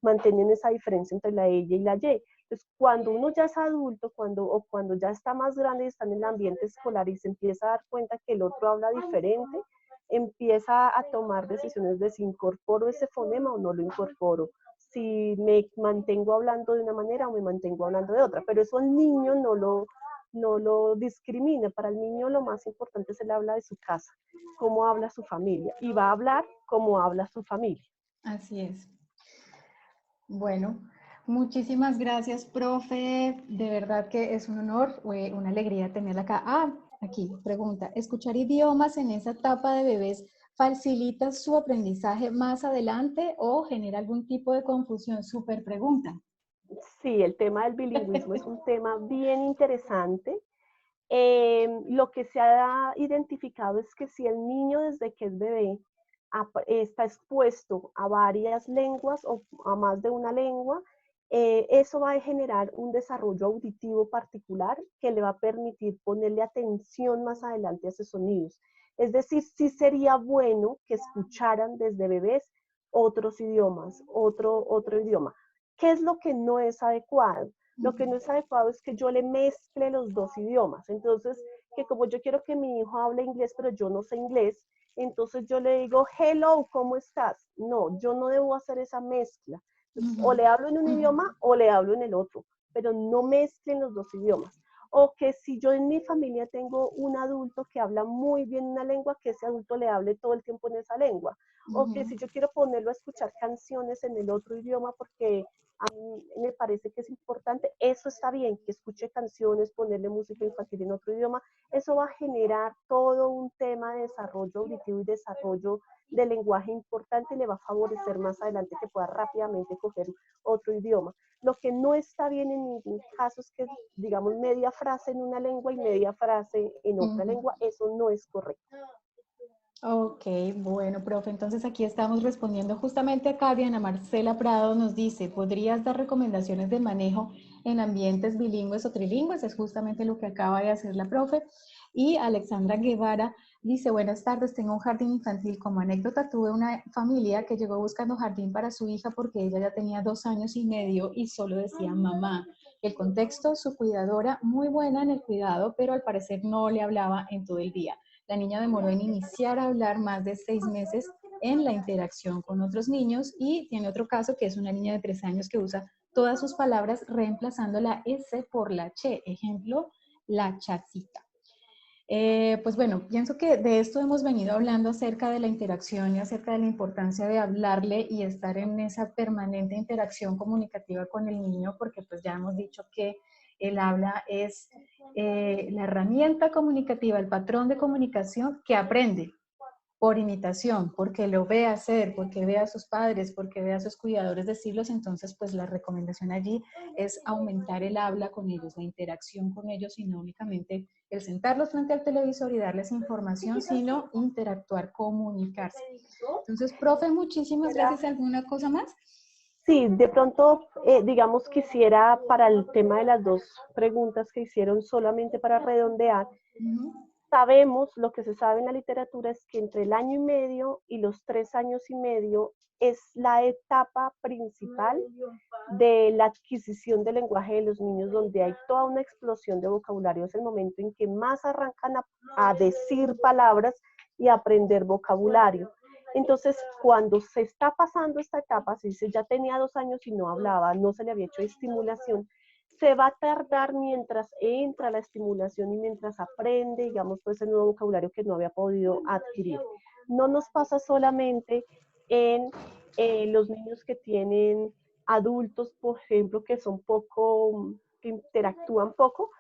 mantienen esa diferencia entre la ella y la y. Entonces, cuando uno ya es adulto, cuando ya está más grande y está en el ambiente escolar y se empieza a dar cuenta que el otro habla diferente, empieza a tomar decisiones de si incorporo ese fonema o no lo incorporo, si me mantengo hablando de una manera o me mantengo hablando de otra, pero eso el niño no lo discrimina. Para el niño lo más importante es el habla de su casa, cómo habla su familia, y va a hablar como habla su familia. Así es. Bueno, muchísimas gracias, profe. De verdad que es un honor, una alegría tenerla acá. Aquí, pregunta, ¿escuchar idiomas en esa etapa de bebés facilita su aprendizaje más adelante o genera algún tipo de confusión? Súper pregunta. Sí, el tema del bilingüismo es un tema bien interesante. Lo que se ha identificado es que si el niño desde que es bebé está expuesto a varias lenguas o a más de una lengua, eso va a generar un desarrollo auditivo particular que le va a permitir ponerle atención más adelante a esos sonidos. Es decir, sí sería bueno que escucharan desde bebés otros idiomas, otro idioma. ¿Qué es lo que no es adecuado? Lo que no es adecuado es que yo le mezcle los dos idiomas. Entonces, que como yo quiero que mi hijo hable inglés, pero yo no sé inglés, entonces yo le digo, hello, ¿cómo estás? No, yo no debo hacer esa mezcla. Entonces, o le hablo en un idioma o le hablo en el otro, pero no mezclen los dos idiomas. O que si yo en mi familia tengo un adulto que habla muy bien una lengua, que ese adulto le hable todo el tiempo en esa lengua. O que si yo quiero ponerlo a escuchar canciones en el otro idioma porque a mí me parece que es importante, eso está bien, que escuche canciones, ponerle música infantil en otro idioma, eso va a generar todo un tema de desarrollo auditivo y desarrollo de lenguaje importante y le va a favorecer más adelante que pueda rápidamente coger otro idioma. Lo que no está bien en ningún caso es que, digamos, media frase en una lengua y media frase en otra lengua, eso no es correcto. Ok, bueno, profe, entonces aquí estamos respondiendo justamente acá. Diana Marcela Prado nos dice, ¿podrías dar recomendaciones de manejo en ambientes bilingües o trilingües? Es justamente lo que acaba de hacer la profe. Y Alexandra Guevara dice, buenas tardes, tengo un jardín infantil. Como anécdota, tuve una familia que llegó buscando jardín para su hija porque ella ya tenía 2 años y medio y solo decía mamá. El contexto, su cuidadora, muy buena en el cuidado, pero al parecer no le hablaba en todo el día. La niña demoró en iniciar a hablar más de 6 meses en la interacción con otros niños y tiene otro caso que es una niña de 3 años que usa todas sus palabras reemplazando la S por la Ch. Ejemplo, la chacita. Pues bueno, pienso que de esto hemos venido hablando acerca de la interacción y acerca de la importancia de hablarle y estar en esa permanente interacción comunicativa con el niño, porque pues ya hemos dicho que el habla es la herramienta comunicativa, el patrón de comunicación que aprende por imitación, porque lo ve hacer, porque ve a sus padres, porque ve a sus cuidadores decirlos. Entonces pues la recomendación allí es aumentar el habla con ellos, la interacción con ellos, y no únicamente el sentarlos frente al televisor y darles información, sino interactuar, comunicarse. Entonces, profe, muchísimas gracias. ¿Alguna cosa más? Sí, de pronto, digamos, quisiera para el tema de las dos preguntas que hicieron, solamente para redondear, sabemos, lo que se sabe en la literatura es que entre el año y medio y los 3 años y medio es la etapa principal de la adquisición del lenguaje de los niños, donde hay toda una explosión de vocabulario. Es el momento en que más arrancan a decir palabras y a aprender vocabulario. Entonces, cuando se está pasando esta etapa, si se ya tenía 2 años y no hablaba, no se le había hecho estimulación, se va a tardar mientras entra la estimulación y mientras aprende, digamos, todo ese nuevo vocabulario que no había podido adquirir. No nos pasa solamente en los niños que tienen adultos, por ejemplo, que son poco, que interactúan poco,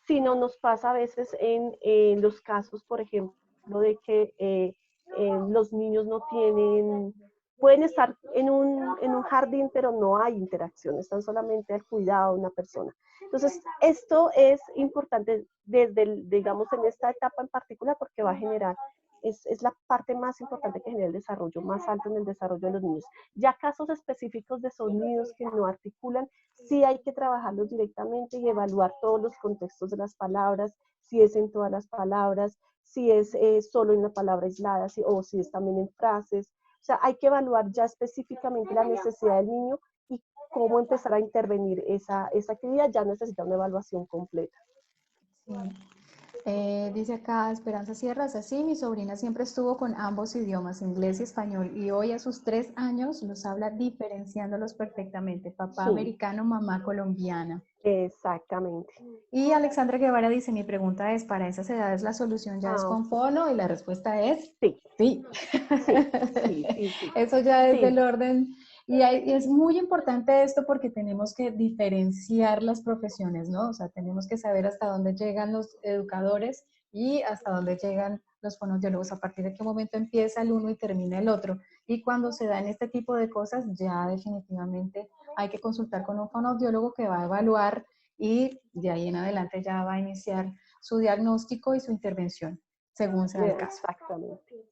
sino nos pasa a veces en los casos, por ejemplo, de que los niños no tienen, pueden estar en un jardín, pero no hay interacción, están solamente al cuidado de una persona. Entonces, esto es importante desde, digamos, en esta etapa en particular, porque va a generar, es la parte más importante que genera el desarrollo más alto en el desarrollo de los niños. Ya casos específicos de sonidos que no articulan, sí hay que trabajarlos directamente y evaluar todos los contextos de las palabras, si es en todas las palabras, si es solo en una palabra aislada, o si es también en frases. O sea, hay que evaluar ya específicamente la necesidad del niño y cómo empezar a intervenir esa actividad. Ya necesita una evaluación completa. Sí. Dice acá Esperanza Sierras, así mi sobrina siempre estuvo con ambos idiomas, inglés y español, y hoy a sus 3 años los habla diferenciándolos perfectamente, papá Sí, americano, mamá colombiana. exactamente. Y Alexandra Guevara dice, mi pregunta es, ¿para esas edades la solución ya es Ah, con fono? Y la respuesta es sí, sí. sí, sí, sí, sí. Eso ya es Sí, del orden. Y es muy importante esto porque tenemos que diferenciar las profesiones, ¿no? O sea, tenemos que saber hasta dónde llegan los educadores y hasta dónde llegan los fonoaudiólogos, a partir de qué momento empieza el uno y termina el otro. Y cuando se dan este tipo de cosas, ya definitivamente hay que consultar con un fonoaudiólogo que va a evaluar y de ahí en adelante ya va a iniciar su diagnóstico y su intervención, según sea el caso. exactamente.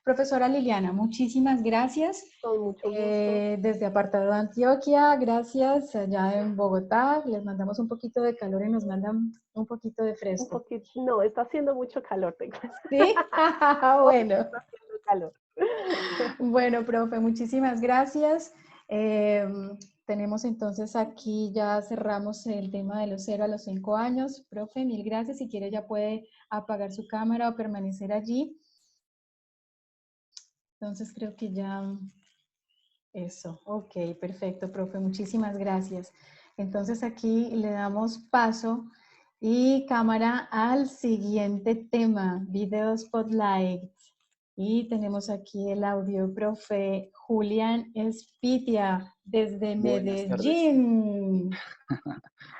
Profesora Liliana, muchísimas gracias. Con mucho gusto. Desde Apartado de Antioquia, gracias. Allá en Bogotá, les mandamos un poquito de calor y nos mandan un poquito de Un fresco. poquito, no, está haciendo mucho calor, te cuento. ¿Sí? Hoy Bueno. está haciendo calor. Bueno, profe, muchísimas gracias. Eh, Tenemos entonces aquí, ya cerramos el tema de los 0 a los 5 años. Profe, mil gracias. Si quiere ya puede apagar su cámara o permanecer allí. Entonces creo que ya eso. Ok, perfecto, profe. Muchísimas gracias. Entonces aquí le damos paso y cámara al siguiente tema, Video Spotlight. Y tenemos aquí el audio, profe Julián Espitia, desde Buenas tardes. Medellín.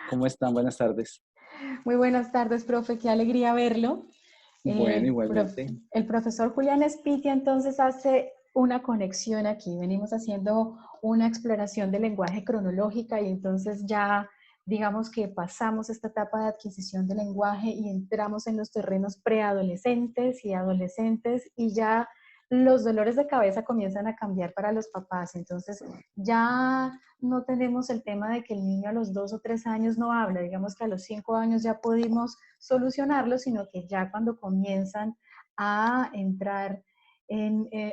¿Cómo están? Buenas tardes. Muy buenas tardes, profe, qué alegría verlo. Bueno, igualmente. El profesor Julián Espitia entonces hace una conexión aquí. Venimos haciendo una exploración del lenguaje cronológica y entonces ya digamos que pasamos esta etapa de adquisición de lenguaje y entramos en los terrenos preadolescentes y adolescentes y ya los dolores de cabeza comienzan a cambiar para los papás. Entonces ya no tenemos el tema de que el niño a los 2 o 3 años no habla, digamos que a los 5 años ya pudimos solucionarlo, sino que ya cuando comienzan a entrar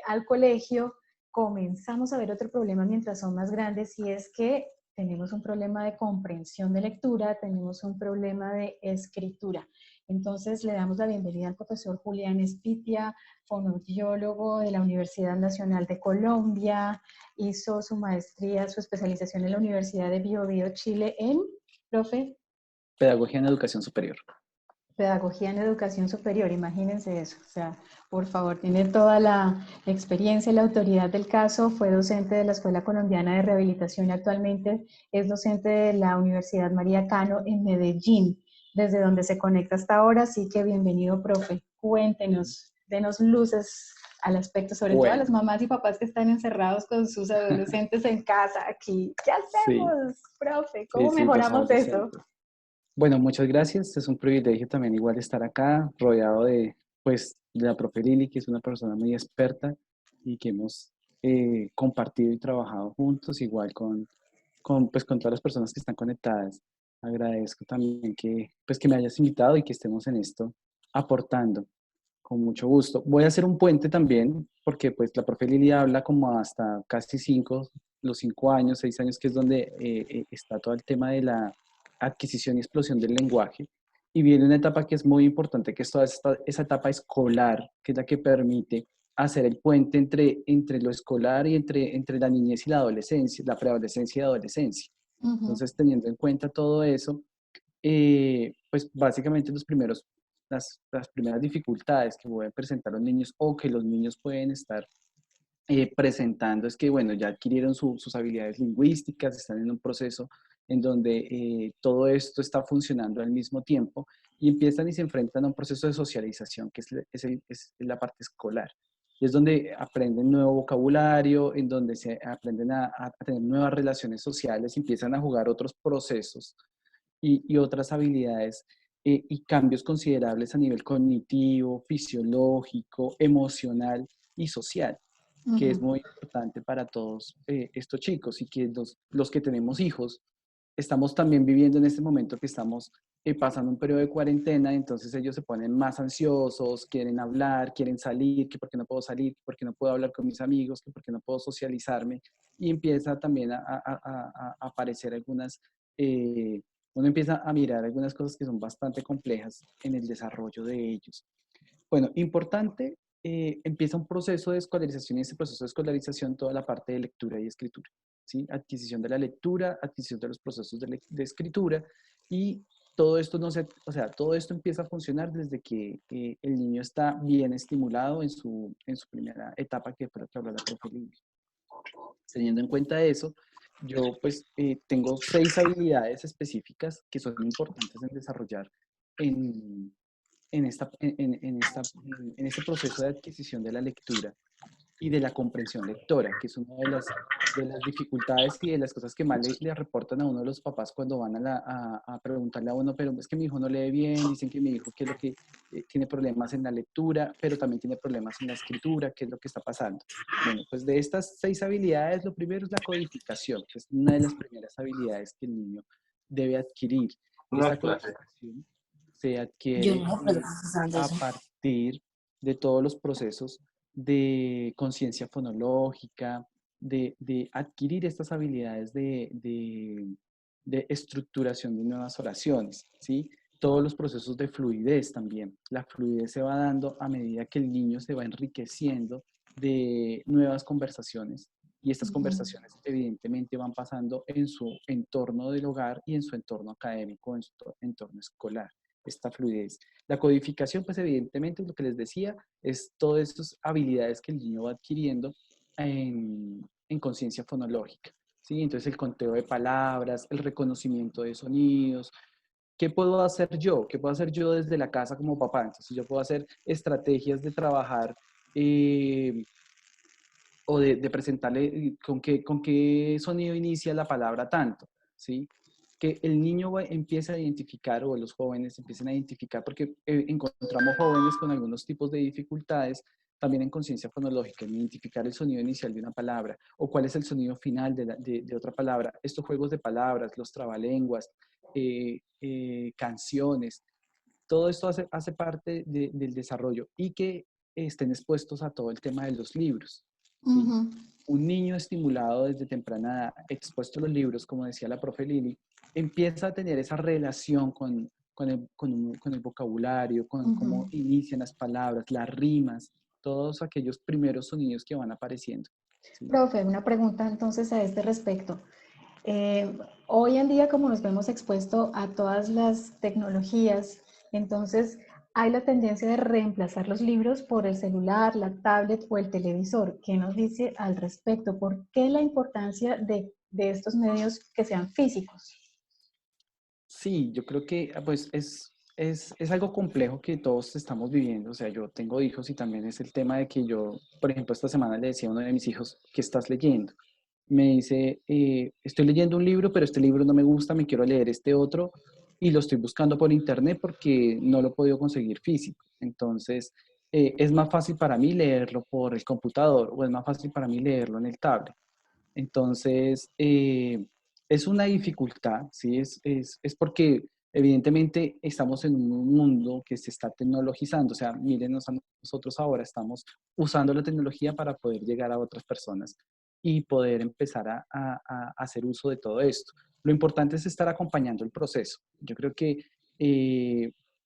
al colegio, comenzamos a ver otro problema mientras son más grandes, y es que tenemos un problema de comprensión de lectura, tenemos un problema de escritura. Entonces le damos la bienvenida al profesor Julián Espitia, fonoaudiólogo de la Universidad Nacional de Colombia, hizo su maestría, su especialización en la Universidad de Bio Bio, Chile, en, profe, Pedagogía en Educación Superior. Pedagogía en Educación Superior, imagínense eso. O sea, por favor, tiene toda la experiencia y la autoridad del caso, fue docente de la Escuela Colombiana de Rehabilitación y actualmente es docente de la Universidad María Cano en Medellín, desde donde se conecta hasta ahora, así que bienvenido, profe. Cuéntenos, denos luces al aspecto, sobre todo a las mamás y papás que están encerrados con sus adolescentes en casa aquí. ¿Qué hacemos, Sí. profe? ¿Cómo Sí, mejoramos eso? Bueno, muchas gracias. Es un privilegio también igual estar acá, rodeado de, pues, de la profe Lili, que es una persona muy experta y que hemos compartido y trabajado juntos, igual pues, con todas las personas que están conectadas. Agradezco también que me hayas invitado y que estemos en esto aportando. Con mucho gusto. Voy a hacer un puente también, porque pues la profe Lili habla como hasta casi los 5 años, 6 años, que es donde está todo el tema de la adquisición y explosión del lenguaje. Y viene una etapa que es muy importante, que es toda esa etapa escolar, que es la que permite hacer el puente entre lo escolar y entre la niñez y la adolescencia, la preadolescencia y adolescencia. Entonces, teniendo en cuenta todo eso, pues básicamente las primeras dificultades que pueden presentar los niños o que los niños pueden estar presentando es que, bueno, ya adquirieron sus habilidades lingüísticas, están en un proceso en donde todo esto está funcionando al mismo tiempo y empiezan y se enfrentan a un proceso de socialización, que es la parte escolar. Y es donde aprenden nuevo vocabulario, en donde se aprenden a tener nuevas relaciones sociales, empiezan a jugar otros procesos y otras habilidades y cambios considerables a nivel cognitivo, fisiológico, emocional y social, que es muy importante para todos estos chicos y que los que tenemos hijos estamos también viviendo en este momento que estamos pasando un periodo de cuarentena, entonces ellos se ponen más ansiosos, quieren hablar, quieren salir, que por qué no puedo salir, que por qué no puedo hablar con mis amigos, que por qué no puedo socializarme, y empieza también a aparecer uno empieza a mirar algunas cosas que son bastante complejas en el desarrollo de ellos. Bueno, importante, empieza un proceso de escolarización y ese proceso de escolarización toda la parte de lectura y escritura, ¿sí? Adquisición de la lectura, adquisición de los procesos de escritura y todo esto todo esto empieza a funcionar desde que el niño está bien estimulado en su primera etapa que habló la profe Lili. Teniendo en cuenta eso, yo pues tengo 6 habilidades específicas que son importantes en desarrollar en, en este proceso de adquisición de la lectura y de la comprensión lectora, que es una de las dificultades y de las cosas que más le reportan a uno de los papás cuando van a preguntarle a uno, pero es que mi hijo no lee bien, dicen que mi hijo que es lo que tiene problemas en la lectura, pero también tiene problemas en la escritura, ¿qué es lo que está pasando? Bueno, pues de estas 6 habilidades, lo primero es la codificación, que es una de las primeras habilidades que el niño debe adquirir. Esta codificación se adquiere a partir de todos los procesos de conciencia fonológica, de adquirir estas habilidades de estructuración de nuevas oraciones, ¿sí? Todos los procesos de fluidez también. La fluidez se va dando a medida que el niño se va enriqueciendo de nuevas conversaciones y estas conversaciones evidentemente van pasando en su entorno del hogar y en su entorno académico, en su entorno escolar, esta fluidez. La codificación, pues evidentemente, lo que les decía, es todas esas habilidades que el niño va adquiriendo en conciencia fonológica, ¿sí? Entonces el conteo de palabras, el reconocimiento de sonidos. ¿Qué puedo hacer yo? ¿Qué puedo hacer yo desde la casa como papá? Entonces yo puedo hacer estrategias de trabajar o de presentarle con qué sonido inicia la palabra tanto, ¿sí? que el niño empiece a identificar, o los jóvenes empiecen a identificar, porque encontramos jóvenes con algunos tipos de dificultades, también en conciencia fonológica, en identificar el sonido inicial de una palabra, o cuál es el sonido final de otra palabra. Estos juegos de palabras, los trabalenguas, canciones, todo esto hace parte del desarrollo, y que estén expuestos a todo el tema de los libros, ¿sí? Un niño estimulado desde temprana edad, expuesto a los libros, como decía la profe Lili, empieza a tener esa relación con el vocabulario, con cómo inician las palabras, las rimas, todos aquellos primeros sonidos que van apareciendo, ¿sí? Profe, una pregunta entonces a este respecto. Hoy en día, como nos vemos expuestos a todas las tecnologías, entonces hay la tendencia de reemplazar los libros por el celular, la tablet o el televisor. ¿Qué nos dice al respecto? ¿Por qué la importancia de estos medios que sean físicos? Sí, yo creo que pues es algo complejo que todos estamos viviendo. O sea, yo tengo hijos y también es el tema de que yo, por ejemplo, esta semana le decía a uno de mis hijos: ¿qué estás leyendo? Me dice, estoy leyendo un libro, pero este libro no me gusta, me quiero leer este otro, y lo estoy buscando por internet porque no lo he podido conseguir físico. Entonces, es más fácil para mí leerlo por el computador, o es más fácil para mí leerlo en el tablet. Entonces, es una dificultad, ¿sí? Es porque evidentemente estamos en un mundo que se está tecnologizando. O sea, mírenos a nosotros ahora, estamos usando la tecnología para poder llegar a otras personas y poder empezar a hacer uso de todo esto. Lo importante es estar acompañando el proceso. Yo creo que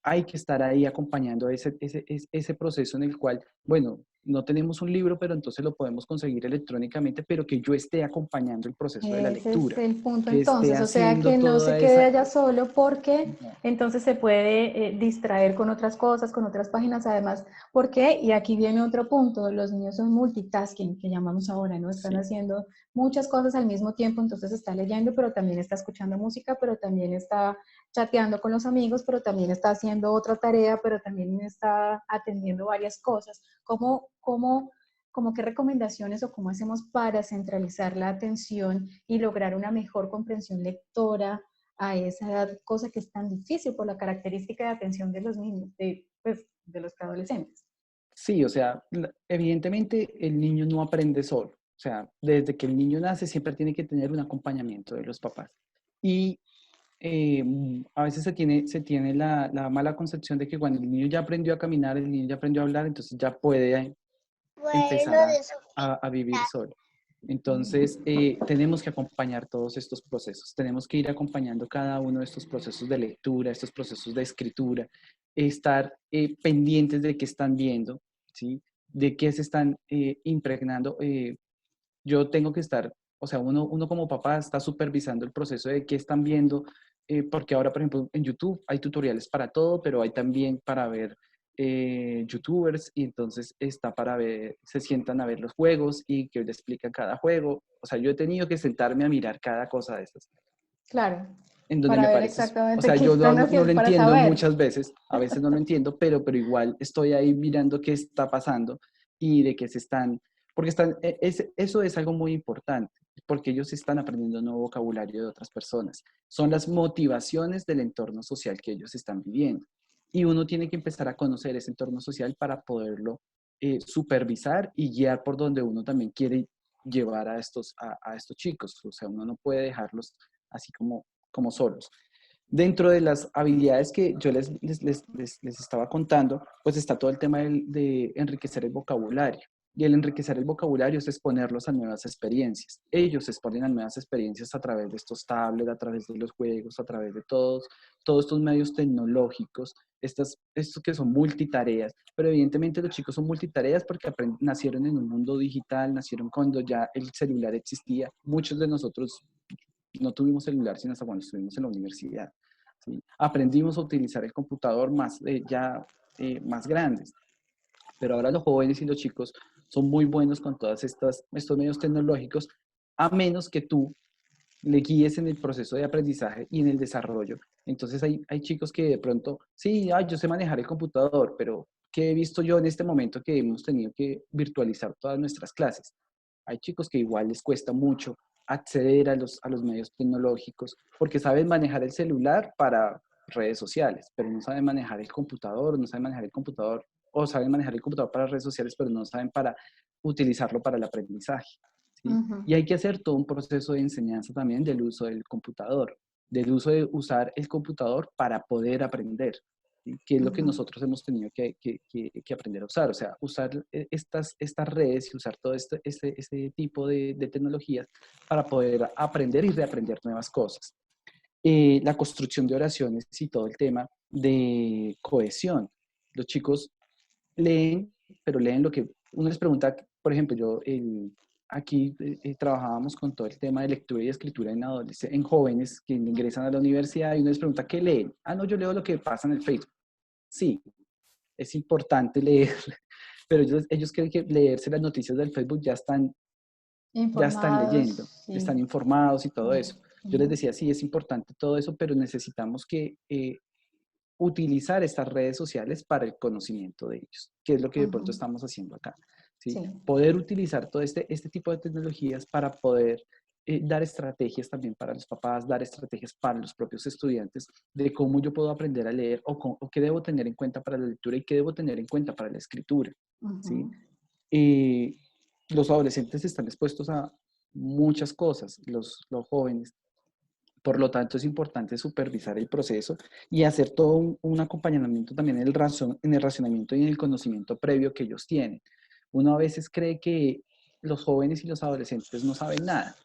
hay que estar ahí acompañando ese proceso en el cual, bueno, no tenemos un libro, pero entonces lo podemos conseguir electrónicamente, pero que yo esté acompañando el proceso de la Ese es lectura, el punto que esté entonces, o sea, haciendo que no se toda quede esa... allá solo porque No, entonces se puede distraer con otras cosas, con otras páginas, además, ¿por qué? Y aquí viene otro punto, los niños son multitasking, que llamamos ahora, ¿no? Están sí, haciendo muchas cosas al mismo tiempo, entonces está leyendo, pero también está escuchando música, pero también está chateando con los amigos, pero también está haciendo otra tarea, pero también está atendiendo varias cosas. ¿Cómo qué recomendaciones o cómo hacemos para centralizar la atención y lograr una mejor comprensión lectora a esa edad, cosa que es tan difícil por la característica de atención de los niños, de los adolescentes? sí, o sea, evidentemente el niño no aprende solo. O sea, desde que el niño nace siempre tiene que tener un acompañamiento de los papás. Y a veces se tiene la mala concepción de que cuando el niño ya aprendió a caminar, el niño ya aprendió a hablar, entonces ya puede empezar a vivir solo. Entonces, tenemos que acompañar todos estos procesos, tenemos que ir acompañando cada uno de estos procesos de lectura, estos procesos de escritura, estar pendientes de qué están viendo, ¿sí? De qué se están impregnando. Yo tengo que estar, o sea, uno como papá está supervisando el proceso de qué están viendo, porque ahora, por ejemplo, en YouTube hay tutoriales para todo, pero hay también para ver YouTubers, y entonces está para ver, se sientan a ver los juegos y que le explican cada juego. O sea, yo he tenido que sentarme a mirar cada cosa de esas, Claro, en donde me para ver parece, o exactamente sea, qué yo están no lo haciendo, para entiendo saber. muchas veces, a veces no lo entiendo, pero igual estoy ahí mirando qué está pasando y de qué se están, porque eso es algo muy importante, porque ellos están aprendiendo nuevo vocabulario de otras personas. Son las motivaciones del entorno social que ellos están viviendo. Y uno tiene que empezar a conocer ese entorno social para poderlo supervisar y guiar por donde uno también quiere llevar a estos chicos. O sea, uno no puede dejarlos así como solos. Dentro de las habilidades que yo les estaba contando, pues está todo el tema de enriquecer el vocabulario. Y el enriquecer el vocabulario es exponerlos a nuevas experiencias. Ellos se exponen a nuevas experiencias a través de estos tablets, a través de los juegos, a través de todos estos medios tecnológicos, estos que son multitareas. Pero evidentemente los chicos son multitareas porque nacieron en un mundo digital, nacieron cuando ya el celular existía. Muchos de nosotros no tuvimos celular sino hasta cuando estuvimos en la universidad, ¿sí? Aprendimos a utilizar el computador más grandes, pero ahora los jóvenes y los chicos son muy buenos con todos estos medios tecnológicos, a menos que tú le guíes en el proceso de aprendizaje y en el desarrollo. Entonces hay chicos que de pronto, sí, yo sé manejar el computador, pero ¿qué he visto yo en este momento que hemos tenido que virtualizar todas nuestras clases? Hay chicos que igual les cuesta mucho acceder a los medios tecnológicos, porque saben manejar el celular para redes sociales, pero no saben manejar el computador, no saben manejar el computador, o saben manejar el computador para redes sociales, pero no saben para utilizarlo para el aprendizaje, ¿sí? Ujú, Y hay que hacer todo un proceso de enseñanza también del uso del computador, del uso de usar el computador para poder aprender, ¿sí? Que es lo que ujú, nosotros hemos tenido que aprender a usar, o sea, usar estas redes y usar todo este tipo de tecnologías para poder aprender y reaprender nuevas cosas. La construcción de oraciones y todo el tema de cohesión. Los chicos leen, pero leen lo que uno les pregunta, por ejemplo, aquí trabajábamos con todo el tema de lectura y escritura en jóvenes que ingresan a la universidad y uno les pregunta, ¿qué leen? Ah, no, yo leo lo que pasa en el Facebook. Sí, es importante leer, pero ellos creen que leerse las noticias del Facebook ya están leyendo, informados, están sí. informados y todo Bien. eso. Yo les Ujú, decía, sí, es importante todo eso, pero necesitamos que utilizar estas redes sociales para el conocimiento de ellos, que es lo que de pronto ujú, estamos haciendo acá, ¿sí? sí. Poder utilizar todo este tipo de tecnologías para poder dar estrategias también para los papás, dar estrategias para los propios estudiantes de cómo yo puedo aprender a leer o qué debo tener en cuenta para la lectura y qué debo tener en cuenta para la escritura, ¿sí? Ujú, Y los adolescentes están expuestos a muchas cosas, los jóvenes. Por lo tanto, es importante supervisar el proceso y hacer todo un acompañamiento también en el razonamiento y en el conocimiento previo que ellos tienen. Uno a veces cree que los jóvenes y los adolescentes no saben nada,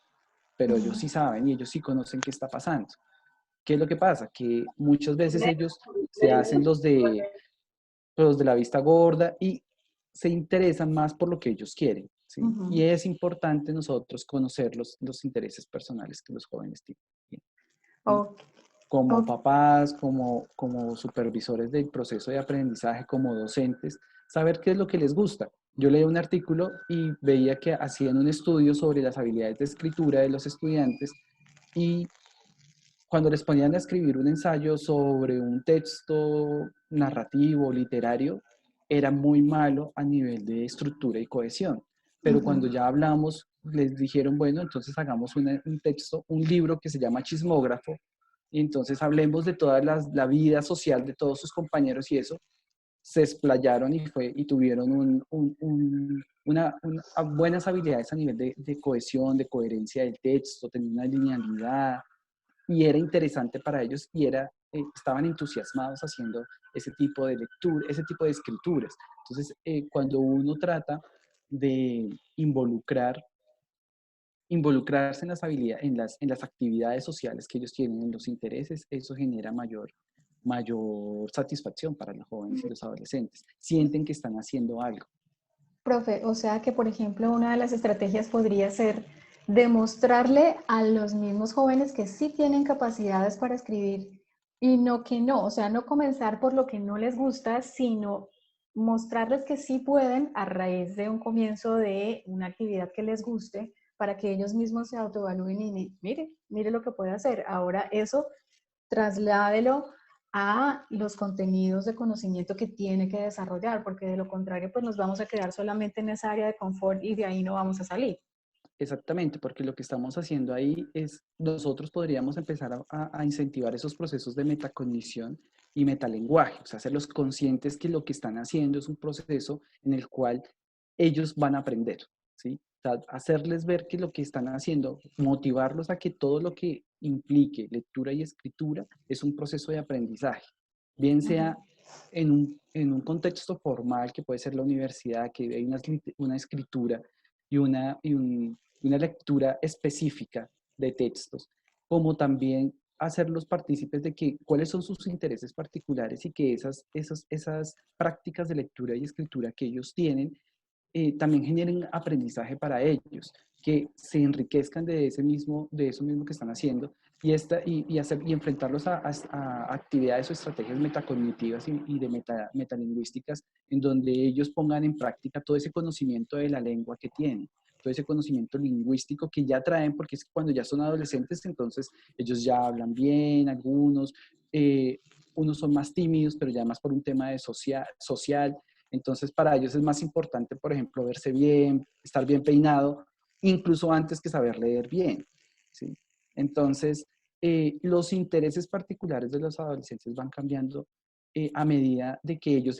pero ellos ujú, sí saben y ellos sí conocen qué está pasando. ¿Qué es lo que pasa? Que muchas veces ellos se hacen los de la vista gorda y se interesan más por lo que ellos quieren, ¿sí? Y ujú. es importante nosotros conocer los intereses personales que los jóvenes tienen, ¿sí? Ok, Como ok. papás, como supervisores del proceso de aprendizaje, como docentes, saber qué es lo que les gusta. Yo leí un artículo y veía que hacían un estudio sobre las habilidades de escritura de los estudiantes y cuando les ponían a escribir un ensayo sobre un texto narrativo, literario, era muy malo a nivel de estructura y cohesión. Pero Ujú, cuando ya hablamos, les dijeron, bueno, entonces hagamos un texto, un libro que se llama Chismógrafo, y entonces hablemos de toda la vida social de todos sus compañeros y eso, se explayaron y tuvieron buenas habilidades a nivel de cohesión, de coherencia del texto, tenían una linealidad, y era interesante para ellos y estaban entusiasmados haciendo ese tipo de lectura, ese tipo de escrituras. Entonces, cuando uno trata de involucrarse en las habilidades, en las actividades sociales que ellos tienen, en los intereses, eso genera mayor satisfacción para los jóvenes y los adolescentes. Sienten que están haciendo algo. profe, o sea que, por ejemplo, una de las estrategias podría ser demostrarle a los mismos jóvenes que sí tienen capacidades para escribir y no que no, o sea, no comenzar por lo que no les gusta, sino mostrarles que sí pueden a raíz de un comienzo de una actividad que les guste para que ellos mismos se autoevalúen y mire, mire lo que puede hacer. Ahora eso trasládelo a los contenidos de conocimiento que tiene que desarrollar, porque de lo contrario, pues nos vamos a quedar solamente en esa área de confort y de ahí no vamos a salir. Exactamente, porque lo que estamos haciendo ahí es, nosotros podríamos empezar a incentivar esos procesos de metacognición y metalenguaje, o sea, hacerlos conscientes que lo que están haciendo es un proceso en el cual ellos van a aprender, ¿sí? O sea, hacerles ver que lo que están haciendo, motivarlos a que todo lo que implique lectura y escritura es un proceso de aprendizaje, bien Uh -huh. sea en un contexto formal, que puede ser la universidad, que hay una escritura y una lectura específica de textos, como también hacerlos partícipes de cuáles son sus intereses particulares y que esas prácticas de lectura y escritura que ellos tienen también generen aprendizaje para ellos, que se enriquezcan de eso mismo que están haciendo y enfrentarlos a actividades o estrategias metacognitivas y de metalingüísticas en donde ellos pongan en práctica todo ese conocimiento de la lengua que tienen, todo ese conocimiento lingüístico que ya traen, porque es que cuando ya son adolescentes, entonces ellos ya hablan bien, algunos, unos son más tímidos, pero ya más por un tema de social. Entonces, para ellos es más importante, por ejemplo, verse bien, estar bien peinado, incluso antes que saber leer bien, ¿sí? Entonces, los intereses particulares de los adolescentes van cambiando a medida de que ellos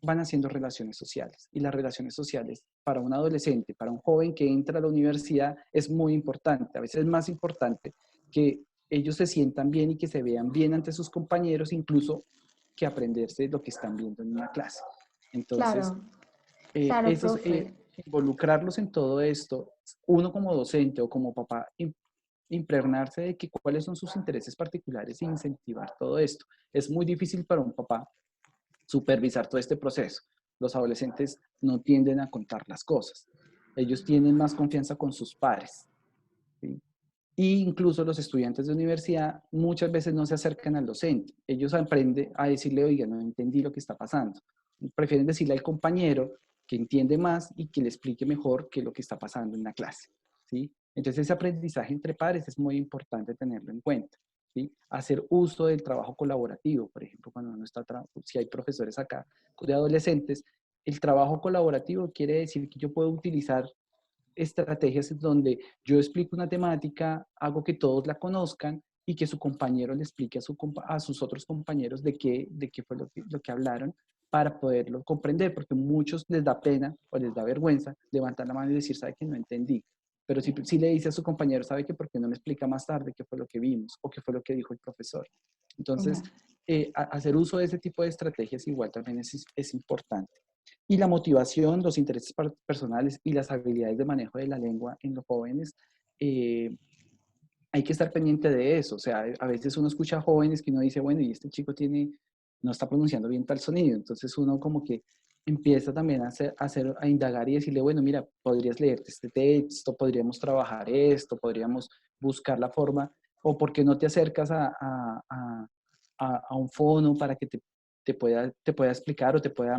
van haciendo relaciones sociales. Y las relaciones sociales para un adolescente, para un joven que entra a la universidad, es muy importante. A veces es más importante que ellos se sientan bien y que se vean bien ante sus compañeros, incluso que aprenderse lo que están viendo en una clase. Entonces, Claro, claro, eso es, profe. involucrarlos en todo esto, uno como docente o como papá, impregnarse de que cuáles son sus intereses particulares e incentivar todo esto. Es muy difícil para un papá supervisar todo este proceso. Los adolescentes no tienden a contar las cosas. Ellos tienen más confianza con sus pares, ¿sí? Y incluso los estudiantes de universidad muchas veces no se acercan al docente. Ellos aprenden a decirle, oiga, no entendí lo que está pasando. Prefieren decirle al compañero que entiende más y que le explique mejor qué es lo que está pasando en la clase, ¿sí? Entonces ese aprendizaje entre pares es muy importante tenerlo en cuenta, ¿sí? Hacer uso del trabajo colaborativo, por ejemplo, cuando uno está, si hay profesores acá de adolescentes, el trabajo colaborativo quiere decir que yo puedo utilizar estrategias donde yo explico una temática, hago que todos la conozcan y que su compañero le explique a sus otros compañeros de qué fue lo que hablaron para poderlo comprender, porque a muchos les da pena o les da vergüenza levantar la mano y decir, sabe que no entendí. Pero si le dice a su compañero, sabe que por qué no me explica más tarde qué fue lo que vimos o qué fue lo que dijo el profesor. Entonces, hacer uso de ese tipo de estrategias igual también es importante. Y la motivación, los intereses personales y las habilidades de manejo de la lengua en los jóvenes, hay que estar pendiente de eso. O sea, a veces uno escucha a jóvenes que uno dice, bueno, y este chico no está pronunciando bien tal sonido. Entonces uno como que empieza también a indagar y decirle, bueno, mira, podrías leerte este texto, podríamos trabajar esto, podríamos buscar la forma, o por qué no te acercas a un fono para que te pueda explicar o te pueda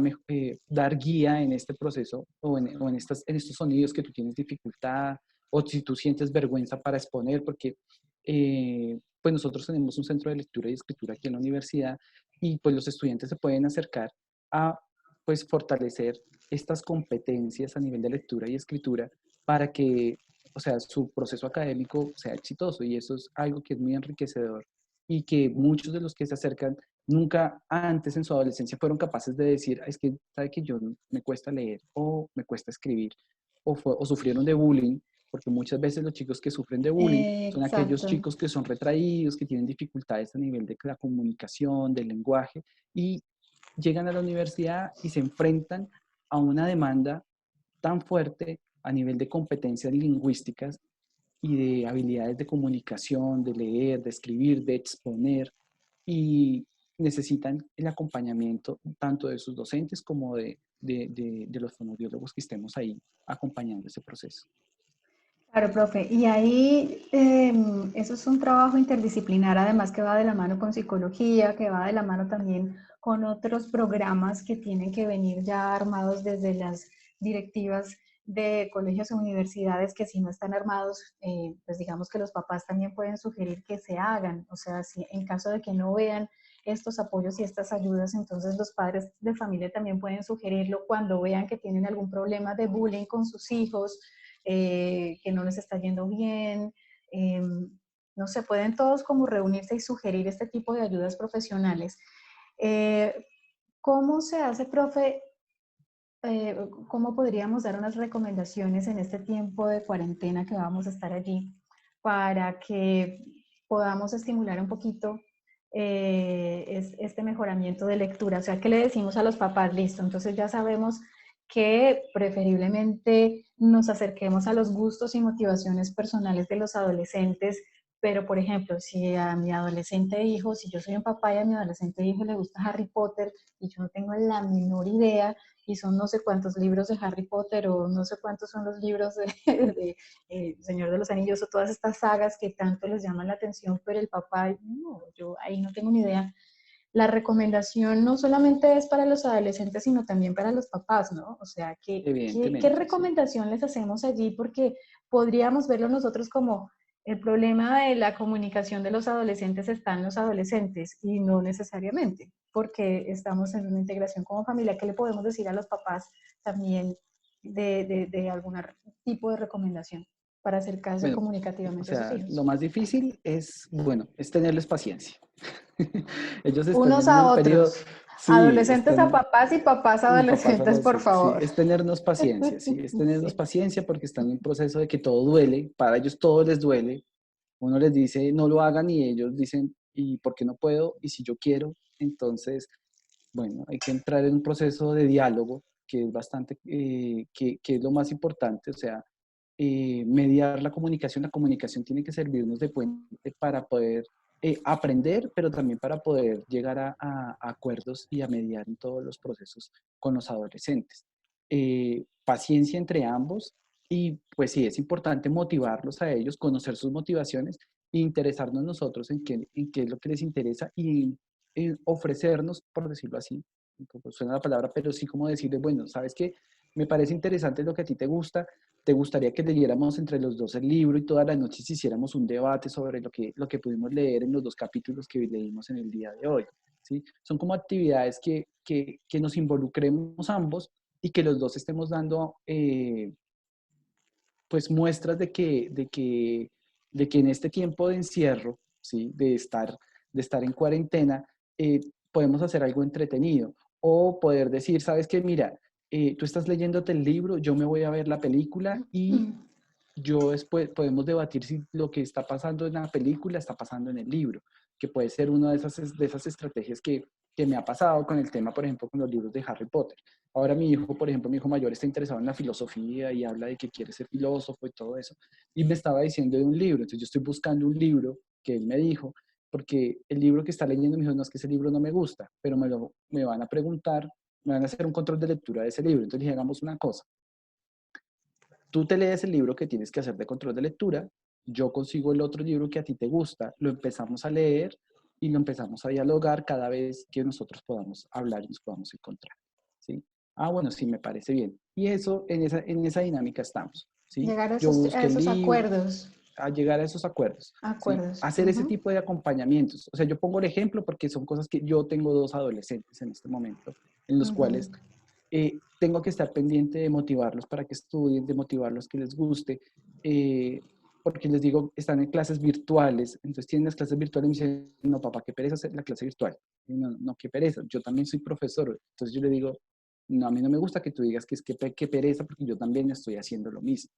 dar guía en este proceso o en estos sonidos que tú tienes dificultad, o si tú sientes vergüenza para exponer, porque pues nosotros tenemos un centro de lectura y escritura aquí en la universidad y pues los estudiantes se pueden acercar a pues fortalecer estas competencias a nivel de lectura y escritura para que, o sea, su proceso académico sea exitoso, y eso es algo que es muy enriquecedor y que muchos de los que se acercan nunca antes en su adolescencia fueron capaces de decir, es que sabe que yo me cuesta leer o me cuesta escribir o sufrieron de bullying, porque muchas veces los chicos que sufren de bullying son aquellos Exacto. chicos que son retraídos, que tienen dificultades a nivel de la comunicación, del lenguaje, y llegan a la universidad y se enfrentan a una demanda tan fuerte a nivel de competencias lingüísticas y de habilidades de comunicación, de leer, de escribir, de exponer, y necesitan el acompañamiento tanto de sus docentes como de los fonoaudiólogos que estemos ahí acompañando ese proceso. Claro, profe. Y ahí eso es un trabajo interdisciplinar, además que va de la mano con psicología, que va de la mano también con otros programas que tienen que venir ya armados desde las directivas de colegios o universidades, que si no están armados, pues digamos que los papás también pueden sugerir que se hagan. O sea, si en caso de que no vean estos apoyos y estas ayudas, entonces los padres de familia también pueden sugerirlo cuando vean que tienen algún problema de bullying con sus hijos, que no les está yendo bien. No sé, pueden todos como reunirse y sugerir este tipo de ayudas profesionales. ¿Cómo se hace, profe? ¿Cómo podríamos dar unas recomendaciones en este tiempo de cuarentena que vamos a estar allí para que podamos estimular un poquito este mejoramiento de lectura? O sea, ¿qué le decimos a los papás? Listo, entonces ya sabemos que preferiblemente nos acerquemos a los gustos y motivaciones personales de los adolescentes, pero por ejemplo, si a mi adolescente hijo, si yo soy un papá y a mi adolescente hijo le gusta Harry Potter y yo no tengo la menor idea, y son no sé cuántos libros de Harry Potter o no sé cuántos son los libros de Señor de los Anillos o todas estas sagas que tanto les llaman la atención, pero el papá, no, yo ahí no tengo ni idea. La recomendación no solamente es para los adolescentes, sino también para los papás, ¿no? O sea, ¿qué Evidentemente, sí. recomendación les hacemos allí? Porque podríamos verlo nosotros como el problema de la comunicación de los adolescentes está en los adolescentes y no necesariamente, porque estamos en una integración como familia. ¿Qué le podemos decir a los papás también de algún tipo de recomendación para acercarse Bueno, o comunicativamente a sus sea, lo hijos. más difícil es, bueno, es tenerles paciencia. Ellos están Unos en a un periodo, otros. sí, Adolescentes a papás y papás a y papás adolescentes, por adolescentes, sí, favor. es tenernos paciencia, sí, es tenernos Sí. paciencia porque están en un proceso de que todo duele, para ellos todo les duele. Uno les dice, no lo hagan y ellos dicen, ¿y por qué no puedo? ¿Y si yo quiero? Entonces, bueno, hay que entrar en un proceso de diálogo que es bastante, que es lo más importante, o sea, mediar la comunicación tiene que servirnos de puente para poder aprender, pero también para poder llegar a acuerdos y a mediar en todos los procesos con los adolescentes. Paciencia entre ambos y pues sí, es importante motivarlos a ellos, conocer sus motivaciones e interesarnos nosotros en qué es lo que les interesa y ofrecernos, por decirlo así, un poco suena la palabra, pero sí como decirles, bueno, ¿sabes qué? Me parece interesante lo que a ti te gustaría que leyéramos entre los dos el libro y todas las noches hiciéramos un debate sobre lo que pudimos leer en los dos capítulos que leímos en el día de hoy, ¿sí? Son como actividades que nos involucremos ambos y que los dos estemos dando pues muestras de que en este tiempo de encierro, ¿sí? De estar en cuarentena, podemos hacer algo entretenido o poder decir, sabes qué, mira, tú estás leyéndote el libro, yo me voy a ver la película y yo después podemos debatir si lo que está pasando en la película está pasando en el libro, que puede ser una de esas estrategias que me ha pasado con el tema, por ejemplo, con los libros de Harry Potter. Ahora mi hijo, por ejemplo, mi hijo mayor está interesado en la filosofía y habla de que quiere ser filósofo y todo eso. Y me estaba diciendo de un libro, entonces yo estoy buscando un libro que él me dijo, porque el libro que está leyendo me dijo, no, es que ese libro no me gusta, pero me van a preguntar, me van a hacer un control de lectura de ese libro. Entonces dije, hagamos una cosa, tú te lees el libro que tienes que hacer de control de lectura, yo consigo el otro libro que a ti te gusta, lo empezamos a leer y lo empezamos a dialogar cada vez que nosotros podamos hablar y nos podamos encontrar, ¿sí? Ah, bueno, sí, me parece bien. Y eso, en esa dinámica estamos, ¿sí? Llegar Yo a busqué el esos libro, acuerdos. a llegar a esos acuerdos, ¿sí? Acuerdos. Hacer ese tipo de acompañamientos. O sea, yo pongo el ejemplo porque son cosas que yo tengo dos adolescentes en este momento, en los cuales tengo que estar pendiente de motivarlos para que estudien, de motivarlos que les guste, porque les digo, están en clases virtuales, entonces tienen las clases virtuales y me dicen, no, papá, qué pereza hacer la clase virtual. Y no, no, qué pereza, yo también soy profesor, entonces yo le digo, no, a mí no me gusta que tú digas que es que pereza, porque yo también estoy haciendo lo mismo.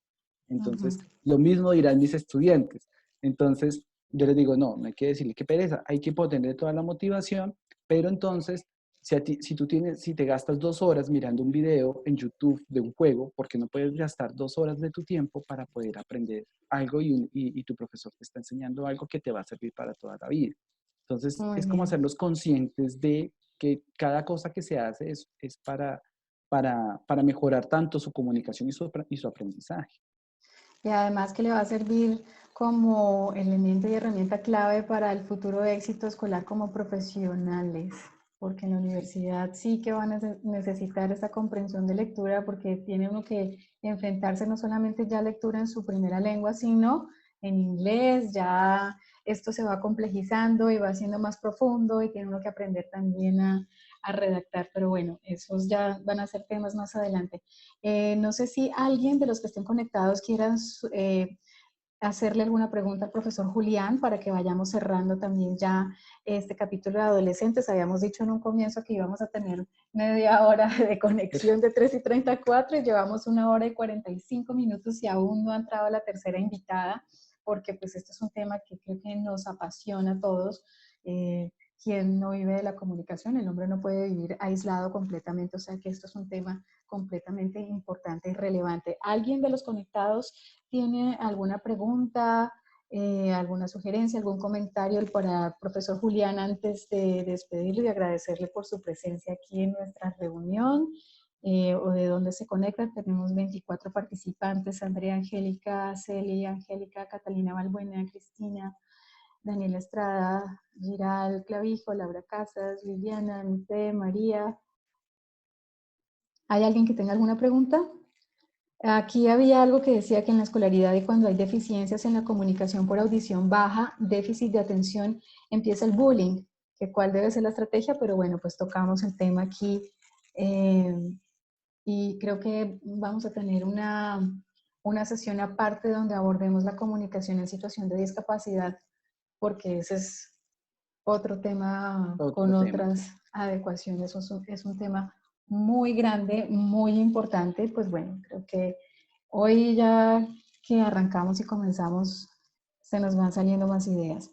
Entonces, lo mismo dirán mis estudiantes. Entonces, yo les digo, no, no hay que decirle qué pereza, hay que ponerle toda la motivación, pero entonces, si te gastas 2 horas mirando un video en YouTube de un juego, ¿por qué no puedes gastar 2 horas de tu tiempo para poder aprender algo y tu profesor te está enseñando algo que te va a servir para toda la vida? Entonces, Muy es como bien. hacerlos conscientes de que cada cosa que se hace es para mejorar tanto su comunicación y su aprendizaje. Y además que le va a servir como elemento y herramienta clave para el futuro éxito escolar como profesionales, porque en la universidad sí que van a necesitar esa comprensión de lectura, porque tiene uno que enfrentarse no solamente ya a lectura en su primera lengua, sino en inglés, ya esto se va complejizando y va siendo más profundo y tiene uno que aprender también a redactar, pero bueno, esos ya van a ser temas más adelante. No sé si alguien de los que estén conectados quieran hacerle alguna pregunta al profesor Julián para que vayamos cerrando también ya este capítulo de adolescentes. Habíamos dicho en un comienzo que íbamos a tener media hora de conexión de 3:34 y llevamos 1 hora y 45 minutos y aún no ha entrado la tercera invitada porque pues este es un tema que creo que nos apasiona a todos. Quien no vive de la comunicación, el hombre no puede vivir aislado completamente, o sea que esto es un tema completamente importante y relevante. ¿Alguien de los conectados tiene alguna pregunta, alguna sugerencia, algún comentario para el profesor Julián antes de despedirle y agradecerle por su presencia aquí en nuestra reunión? O de dónde se conectan? Tenemos 24 participantes: Andrea, Angélica, Celi, Angélica, Catalina Balbuena, Cristina, Daniela Estrada, Giral Clavijo, Laura Casas, Liliana, Mite, María. ¿Hay alguien que tenga alguna pregunta? Aquí había algo que decía que en la escolaridad y cuando hay deficiencias en la comunicación por audición baja, déficit de atención, empieza el bullying, que cuál debe ser la estrategia, pero bueno, pues tocamos el tema aquí y creo que vamos a tener una sesión aparte donde abordemos la comunicación en situación de discapacidad, porque ese es otro tema con Otro tema. otras adecuaciones. Es un tema muy grande, muy importante. Pues bueno, creo que hoy ya que arrancamos y comenzamos, se nos van saliendo más ideas.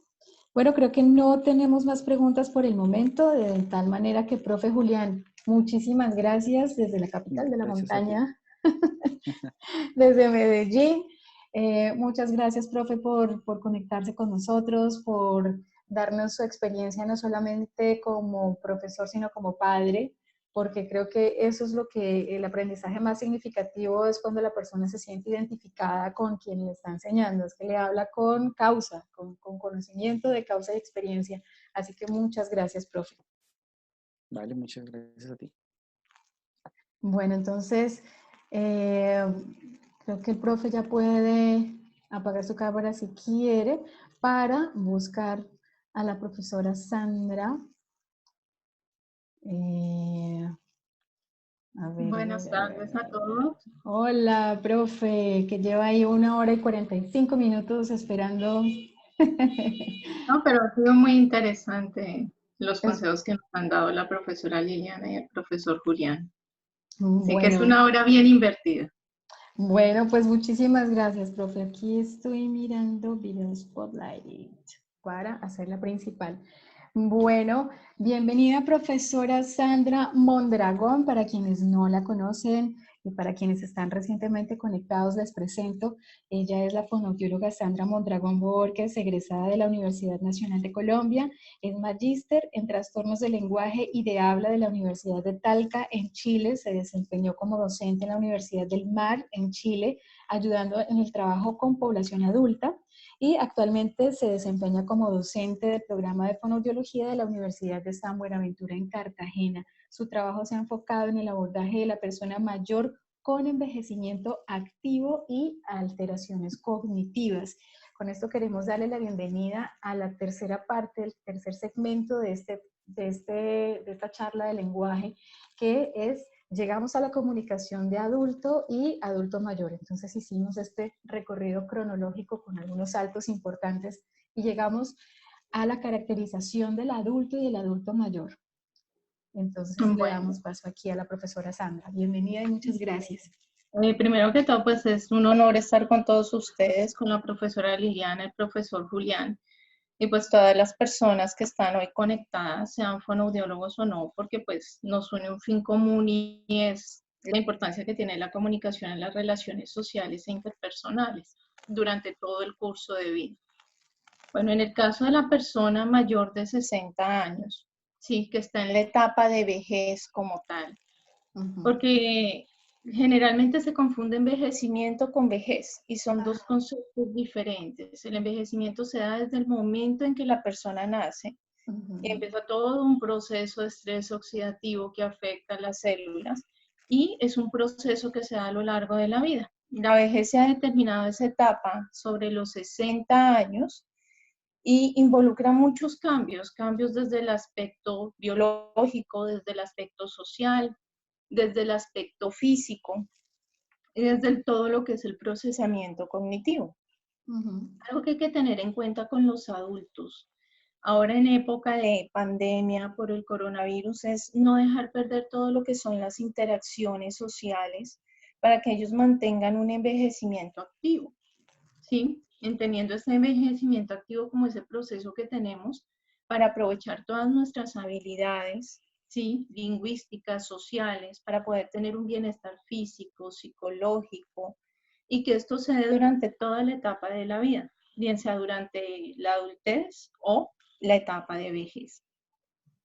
Bueno, creo que no tenemos más preguntas por el momento, de tal manera que, profe Julián, muchísimas gracias desde la capital de la Gracias a ti. montaña, desde Medellín. Muchas gracias, profe, por conectarse con nosotros, por darnos su experiencia no solamente como profesor, sino como padre, porque creo que eso es lo que el aprendizaje más significativo es cuando la persona se siente identificada con quien le está enseñando, es que le habla con causa, con conocimiento de causa y experiencia. Así que muchas gracias, profe. Vale, muchas gracias a ti. Bueno, entonces, creo que el profe ya puede apagar su cámara si quiere para buscar a la profesora Sandra. A ver, Buenas tardes a todos. Hola, profe, que lleva ahí 1 hora y 45 minutos esperando. No, pero ha sido muy interesante los Es- consejos que nos han dado la profesora Liliana y el profesor Julián. Así que es Bueno, una hora bien invertida. bueno, pues muchísimas gracias, profe. Aquí estoy mirando Video Spotlight para hacer la principal. Bueno, bienvenida profesora Sandra Mondragón. Para quienes no la conocen y para quienes están recientemente conectados, les presento. Ella es la fonoaudióloga Sandra Mondragón Borges, egresada de la Universidad Nacional de Colombia. Es magíster en trastornos de lenguaje y de habla de la Universidad de Talca en Chile. Se desempeñó como docente en la Universidad del Mar en Chile, ayudando en el trabajo con población adulta, y actualmente se desempeña como docente del programa de fonoaudiología de la Universidad de San Buenaventura en Cartagena. Su trabajo se ha enfocado en el abordaje de la persona mayor con envejecimiento activo y alteraciones cognitivas. Con esto queremos darle la bienvenida a la tercera parte, el tercer segmento de esta charla de lenguaje, que es llegamos a la comunicación de adulto y adulto mayor. Entonces hicimos este recorrido cronológico con algunos saltos importantes y llegamos a la caracterización del adulto y del adulto mayor. Entonces le Bueno, damos paso aquí a la profesora Sandra. Bienvenida y muchas gracias. primero que todo, pues es un honor estar con todos ustedes, con la profesora Liliana, el profesor Julián, y pues todas las personas que están hoy conectadas, sean fonoaudiólogos o no, porque pues nos une un fin común y es la importancia que tiene la comunicación en las relaciones sociales e interpersonales durante todo el curso de vida. Bueno, en el caso de la persona mayor de 60 años, sí, que está en la etapa de vejez como tal, porque generalmente se confunde envejecimiento con vejez y son dos conceptos diferentes. El envejecimiento se da desde el momento en que la persona nace y empieza todo un proceso de estrés oxidativo que afecta a las células y es un proceso que se da a lo largo de la vida. La vejez se ha determinado esa etapa sobre los 60 años y involucra muchos cambios, cambios desde el aspecto biológico, desde el aspecto social, desde el aspecto físico y desde todo lo que es el procesamiento cognitivo. Algo que hay que tener en cuenta con los adultos, ahora en época de pandemia por el coronavirus, es no dejar perder todo lo que son las interacciones sociales para que ellos mantengan un envejecimiento activo, ¿sí? Entendiendo este envejecimiento activo como ese proceso que tenemos para aprovechar todas nuestras habilidades, ¿sí? Lingüísticas, sociales, para poder tener un bienestar físico, psicológico, y que esto se dé durante toda la etapa de la vida, bien sea durante la adultez o la etapa de vejez.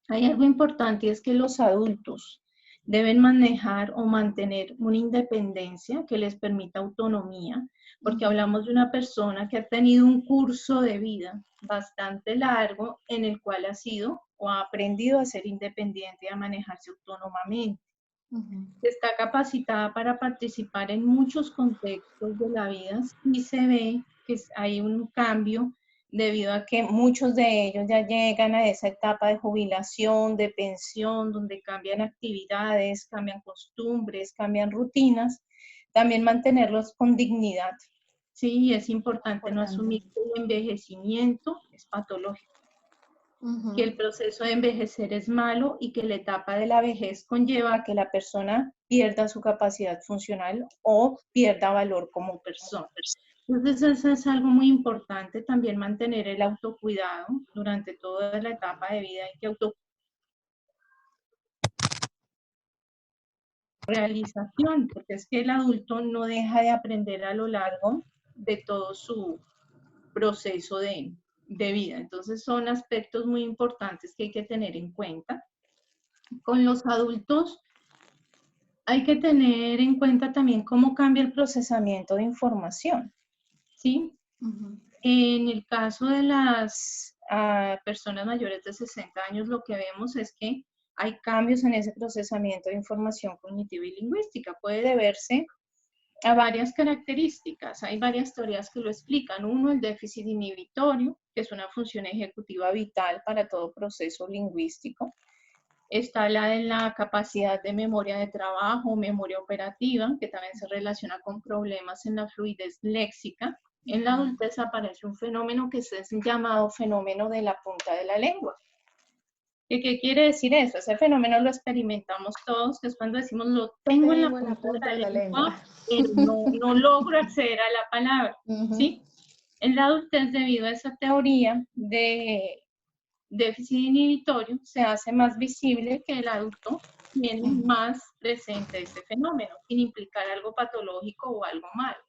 Hay algo importante y es que los adultos deben manejar o mantener una independencia que les permita autonomía, porque hablamos de una persona que ha tenido un curso de vida bastante largo en el cual ha sido o ha aprendido a ser independiente y a manejarse autónomamente. Está capacitada para participar en muchos contextos de la vida y se ve que hay un cambio debido a que muchos de ellos ya llegan a esa etapa de jubilación, de pensión, donde cambian actividades, cambian costumbres, cambian rutinas, también mantenerlos con dignidad. Sí, es importante no asumir que el envejecimiento es patológico, que el proceso de envejecer es malo y que la etapa de la vejez conlleva a que la persona pierda su capacidad funcional o pierda valor como persona. Entonces eso es algo muy importante, también mantener el autocuidado durante toda la etapa de vida y que autorrealización, porque es que el adulto no deja de aprender a lo largo de todo su proceso de vida. Entonces son aspectos muy importantes que hay que tener en cuenta. Con los adultos hay que tener en cuenta también cómo cambia el procesamiento de información, ¿sí? En el caso de las personas mayores de 60 años, lo que vemos es que hay cambios en ese procesamiento de información cognitiva y lingüística. Puede deberse a varias características. Hay varias teorías que lo explican. Uno, el déficit inhibitorio, que es una función ejecutiva vital para todo proceso lingüístico. Está la de la capacidad de memoria de trabajo, memoria operativa, que también se relaciona con problemas en la fluidez léxica. En la adultez aparece un fenómeno que es llamado fenómeno de la punta de la lengua. ¿Qué quiere decir eso? Ese fenómeno lo experimentamos todos, que es cuando decimos lo tengo en la punta de la lengua, pero no logro acceder a la palabra, ¿sí? En la adultez, debido a esa teoría de déficit inhibitorio, se hace más visible que el adulto tiene más presente ese fenómeno, sin implicar algo patológico o algo malo,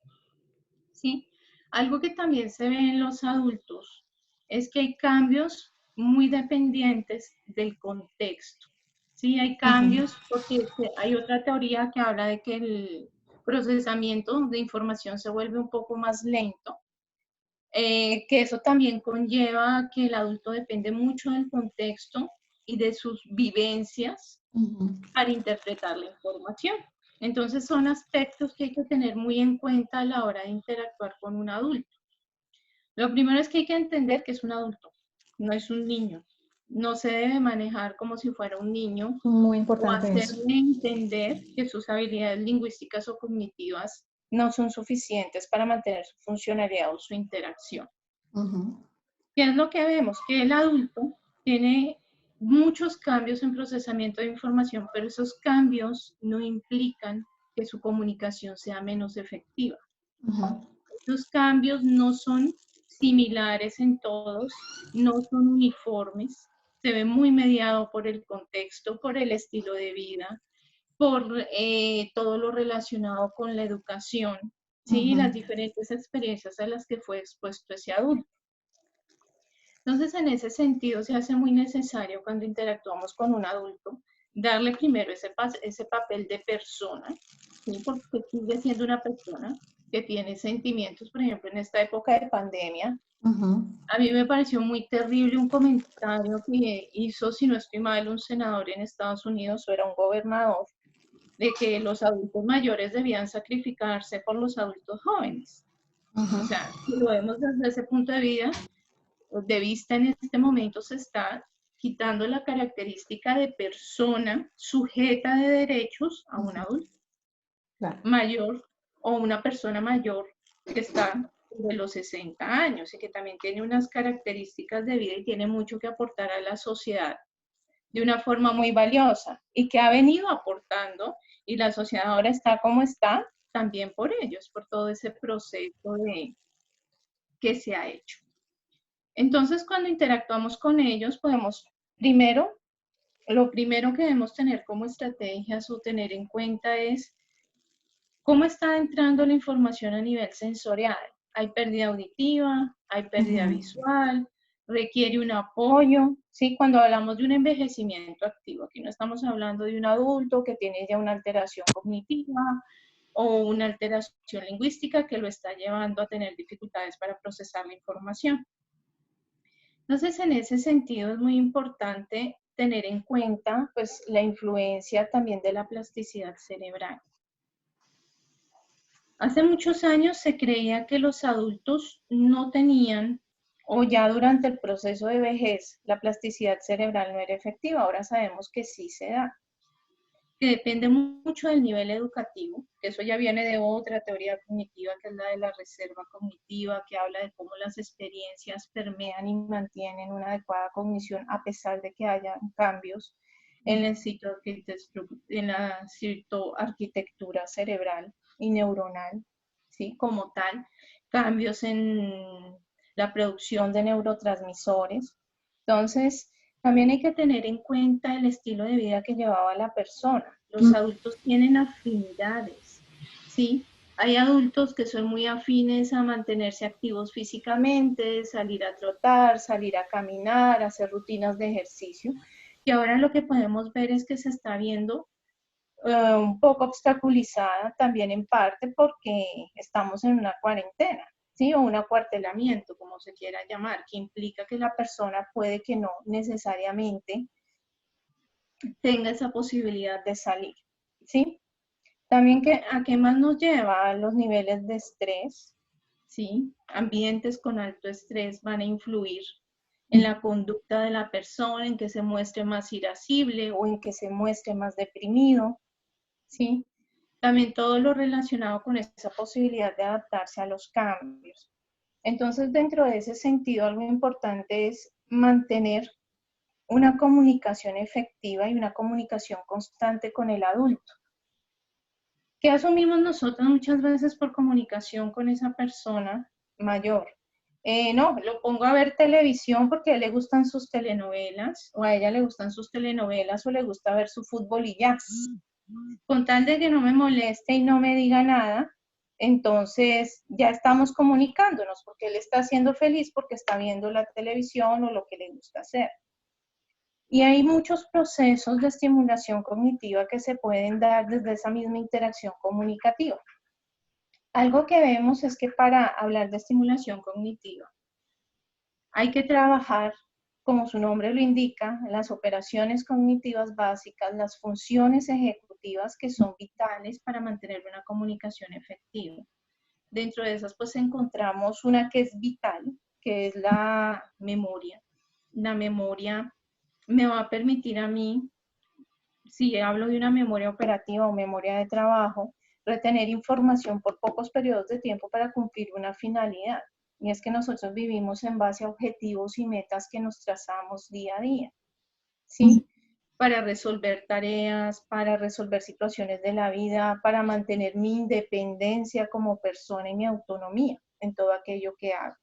¿sí? Algo que también se ve en los adultos es que hay cambios muy dependientes del contexto, ¿sí? Hay cambios porque hay otra teoría que habla de que el procesamiento de información se vuelve un poco más lento, que eso también conlleva que el adulto depende mucho del contexto y de sus vivencias para interpretar la información. Entonces son aspectos que hay que tener muy en cuenta a la hora de interactuar con un adulto. Lo primero es que hay que entender que es un adulto, no es un niño. No se debe manejar como si fuera un niño. Muy O importante eso. hacerle entender que sus habilidades lingüísticas o cognitivas no son suficientes para mantener su funcionalidad o su interacción. ¿Qué es lo que vemos? Que el adulto tiene muchos cambios en procesamiento de información, pero esos cambios no implican que su comunicación sea menos efectiva. Esos cambios no son similares en todos, no son uniformes, se ve muy mediado por el contexto, por el estilo de vida, por todo lo relacionado con la educación, ¿sí? Las diferentes experiencias a las que fue expuesto ese adulto. Entonces, en ese sentido, se hace muy necesario cuando interactuamos con un adulto, darle primero ese papel de persona, ¿sí? Porque sigue siendo una persona que tiene sentimientos. Por ejemplo, en esta época de pandemia, a mí me pareció muy terrible un comentario que hizo, si no estoy mal, un senador en Estados Unidos, o era un gobernador, de que los adultos mayores debían sacrificarse por los adultos jóvenes. O sea, si lo vemos desde ese punto de vista, en este momento se está quitando la característica de persona sujeta de derechos a un adulto mayor o una persona mayor que está de los 60 años y que también tiene unas características de vida y tiene mucho que aportar a la sociedad de una forma muy valiosa y que ha venido aportando, y la sociedad ahora está como está también por ellos, por todo ese proceso que se ha hecho. Entonces, cuando interactuamos con ellos, podemos, lo primero que debemos tener como estrategias o tener en cuenta es cómo está entrando la información a nivel sensorial. Hay pérdida auditiva, hay pérdida visual, requiere un apoyo, ¿sí? Cuando hablamos de un envejecimiento activo, aquí no estamos hablando de un adulto que tiene ya una alteración cognitiva o una alteración lingüística que lo está llevando a tener dificultades para procesar la información. Entonces, en ese sentido es muy importante tener en cuenta, pues, la influencia también de la plasticidad cerebral. Hace muchos años se creía que los adultos no tenían o ya durante el proceso de vejez la plasticidad cerebral no era efectiva. Ahora sabemos que sí se da, que depende mucho del nivel educativo, que eso ya viene de otra teoría cognitiva, que es la de la reserva cognitiva, que habla de cómo las experiencias permean y mantienen una adecuada cognición a pesar de que haya cambios en la citoarquitectura cerebral y neuronal, ¿sí? Como tal, cambios en la producción de neurotransmisores. Entonces, también hay que tener en cuenta el estilo de vida que llevaba la persona. Los adultos tienen afinidades, ¿sí? Hay adultos que son muy afines a mantenerse activos físicamente, salir a trotar, salir a caminar, hacer rutinas de ejercicio. Y ahora lo que podemos ver es que se está viendo un poco obstaculizada también en parte porque estamos en una cuarentena, ¿sí? O un acuartelamiento, como se quiera llamar, que implica que la persona puede que no necesariamente tenga esa posibilidad de salir, ¿sí? También a qué más nos lleva a los niveles de estrés, ¿sí? Ambientes con alto estrés van a influir en la conducta de la persona, en que se muestre más irascible o en que se muestre más deprimido, ¿sí? También todo lo relacionado con esa posibilidad de adaptarse a los cambios. Entonces, dentro de ese sentido, algo importante es mantener una comunicación efectiva y una comunicación constante con el adulto. ¿Qué asumimos nosotros muchas veces por comunicación con esa persona mayor? No, lo pongo a ver televisión porque a él le gustan sus telenovelas, o a ella le gustan sus telenovelas, o le gusta ver su fútbol y ya. Con tal de que no me moleste y no me diga nada, entonces ya estamos comunicándonos, porque él está siendo feliz porque está viendo la televisión o lo que le gusta hacer. Y hay muchos procesos de estimulación cognitiva que se pueden dar desde esa misma interacción comunicativa. Algo que vemos es que para hablar de estimulación cognitiva hay que trabajar, como su nombre lo indica, las operaciones cognitivas básicas, las funciones ejecutivas que son vitales para mantener una comunicación efectiva. Dentro de esas pues encontramos una que es vital, que es la memoria. La memoria me va a permitir a mí, si hablo de una memoria operativa o memoria de trabajo, retener información por pocos periodos de tiempo para cumplir una finalidad. Y es que nosotros vivimos en base a objetivos y metas que nos trazamos día a día, ¿sí? Para resolver tareas, para resolver situaciones de la vida, para mantener mi independencia como persona y mi autonomía en todo aquello que hago.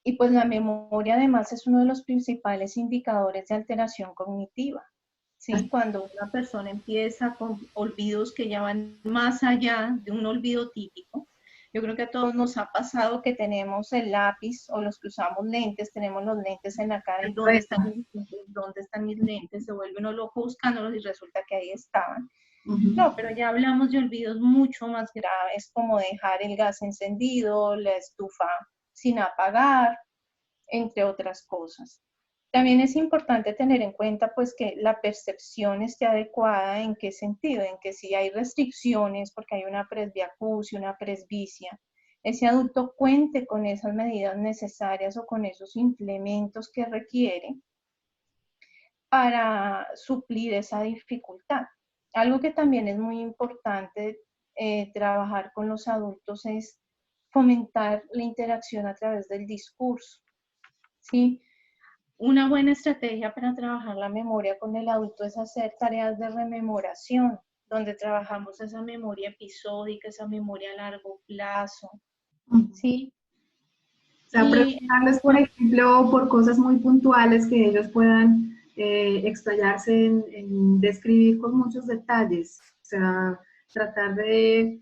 Y pues la memoria además es uno de los principales indicadores de alteración cognitiva, ¿sí? Cuando una persona empieza con olvidos que ya van más allá de un olvido típico. Yo creo que a todos nos ha pasado que tenemos el lápiz o los que usamos lentes, tenemos los lentes en la cara y ¿dónde están mis lentes? ¿Dónde están mis lentes? Se vuelve uno loco buscándolos y resulta que ahí estaban. No, pero ya hablamos de olvidos mucho más graves como dejar el gas encendido, la estufa sin apagar, entre otras cosas. También es importante tener en cuenta pues que la percepción esté adecuada. ¿En qué sentido? En que si hay restricciones porque hay una presbiacusia, una presbicia, ese adulto cuente con esas medidas necesarias o con esos implementos que requiere para suplir esa dificultad. Algo que también es muy importante trabajar con los adultos es fomentar la interacción a través del discurso, ¿sí? Una buena estrategia para trabajar la memoria con el adulto es hacer tareas de rememoración, donde trabajamos esa memoria episódica, esa memoria a largo plazo, ¿sí? O sea, preguntarles, por ejemplo, por cosas muy puntuales que ellos puedan explayarse en describir con muchos detalles. O sea, tratar de,